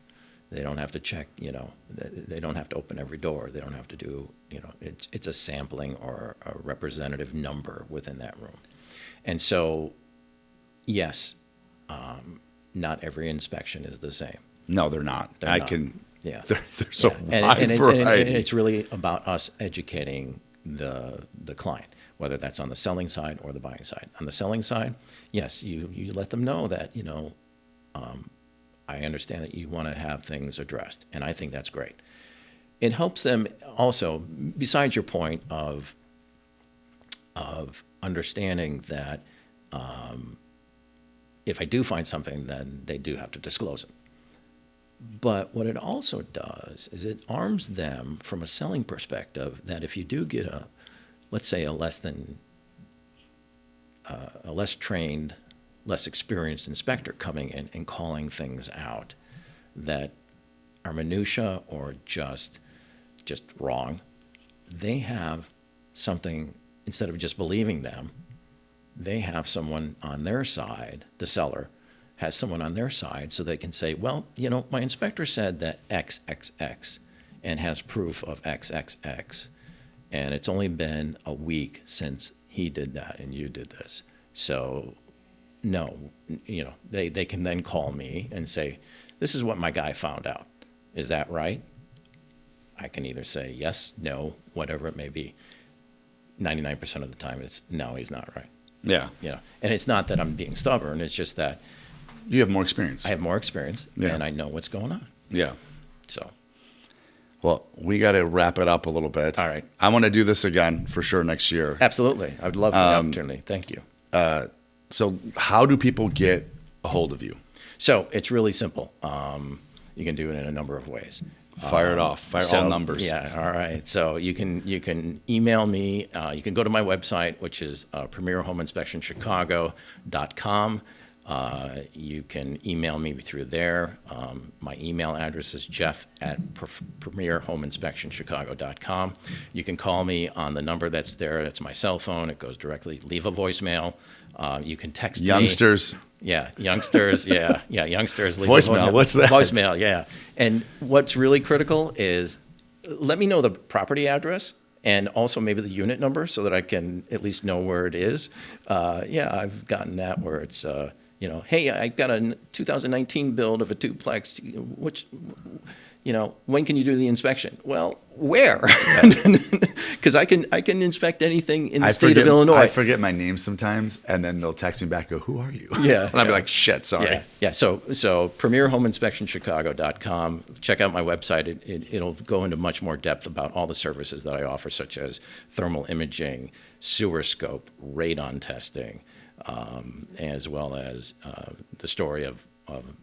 They don't have to check, they don't have to open every door. They don't have to do, it's a sampling or a representative number within that room. And so, yes, not every inspection is the same. No, they're not. Yeah. There's a wide variety. And it's really about us educating the client, whether that's on the selling side or the buying side. On the selling side, yes, you let them know that, I understand that you want to have things addressed, and I think that's great. It helps them also, besides your point of understanding that if I do find something, then they do have to disclose it. But what it also does is it arms them from a selling perspective that if you do get let's say a less trained, less experienced inspector coming in and calling things out that are minutia or just wrong, they have something, instead of just believing them, they have someone on their side, the seller has someone on their side, so they can say, well, my inspector said that XXX and has proof of XXX, and it's only been a week since he did that and you did this. So, no, they can then call me and say, this is what my guy found out. Is that right? I can either say yes, no, whatever it may be. 99% of the time, it's no, he's not right. Yeah. And it's not that I'm being stubborn. It's just that you have more experience. I have more experience, and I know what's going on. Yeah. So. Well, we got to wrap it up a little bit. All right. I want to do this again for sure next year. Absolutely. I would love the opportunity. Thank you. So how do people get a hold of you? So it's really simple. You can do it in a number of ways. Fire it off. Fire all numbers. Yeah. All right. So you can email me. You can go to my website, which is premierhomeinspectionchicago.com. You can email me through there. My email address is jeff@premierhomeinspectionchicago.com. You can call me on the number that's there. That's my cell phone. It goes directly. Leave a voicemail. You can text youngsters. me. Yeah, youngsters. Yeah, youngsters. Leave voicemail. What's that? Voicemail. Yeah. And what's really critical is let me know the property address and also maybe the unit number so that I can at least know where it is. I've gotten that where it's. Hey, I got a 2019 build of a duplex. when can you do the inspection? Well, where? Because I can inspect anything in the state of Illinois. I forget my name sometimes, and then they'll text me back, go, who are you? Yeah. And I'll be like, shit, sorry. Yeah. So premierhomeinspectionchicago.com. Check out my website. It'll go into much more depth about all the services that I offer, such as thermal imaging, sewer scope, radon testing, as well as the story of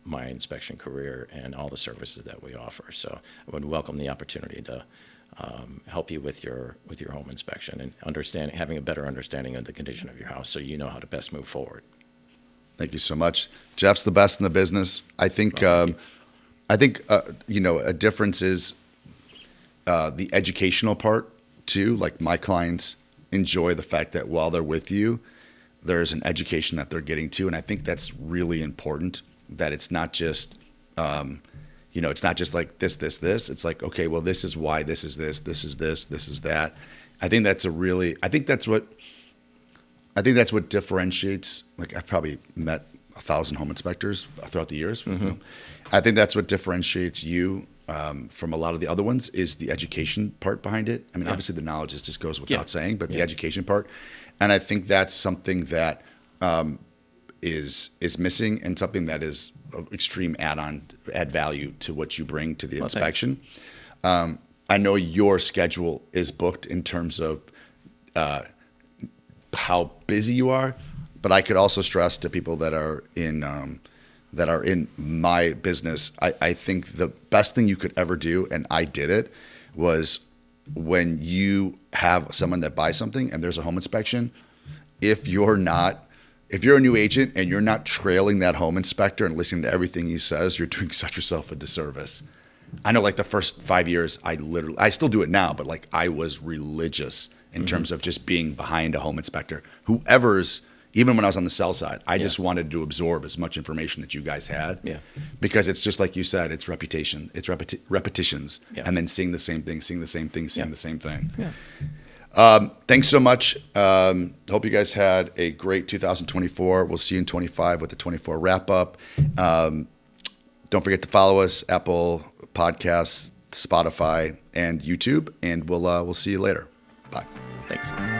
my inspection career and all the services that we offer. So I would welcome the opportunity to help you with your home inspection and having a better understanding of the condition of your house, so you know how to best move forward. Thank you so much. Jeff's the best in the business. I think a difference is the educational part too. Like, my clients enjoy the fact that while they're with you, there's an education that they're getting to, and I think that's really important. That it's not just, it's not just like this. It's like, okay, well, this is why, this is this is this is that. I think that's what differentiates. Like, I've probably met 1,000 home inspectors throughout the years. Mm-hmm. I think that's what differentiates you from a lot of the other ones, is the education part behind it. I mean, obviously the knowledge just goes without saying, but the education part. And I think that's something that is missing, and something that is extreme add value to what you bring to the inspection. I know your schedule is booked in terms of how busy you are, but I could also stress to people that are in my business, I think the best thing you could ever do, and I did it, was when you have someone that buys something and there's a home inspection, if you're a new agent and you're not trailing that home inspector and listening to everything he says, you're doing such yourself a disservice. I know, like, the first 5 years, I still do it now, but like, I was religious in terms of just being behind a home inspector. Even when I was on the sell side, I just wanted to absorb as much information that you guys had. Yeah. Because it's just like you said, it's reputation, it's repetitions, and then seeing the same thing, the same thing. Yeah. Thanks so much. Hope you guys had a great 2024. We'll see you in 25 with the 24 wrap up. Don't forget to follow us, Apple Podcasts, Spotify, and YouTube, and we'll see you later. Bye. Thanks.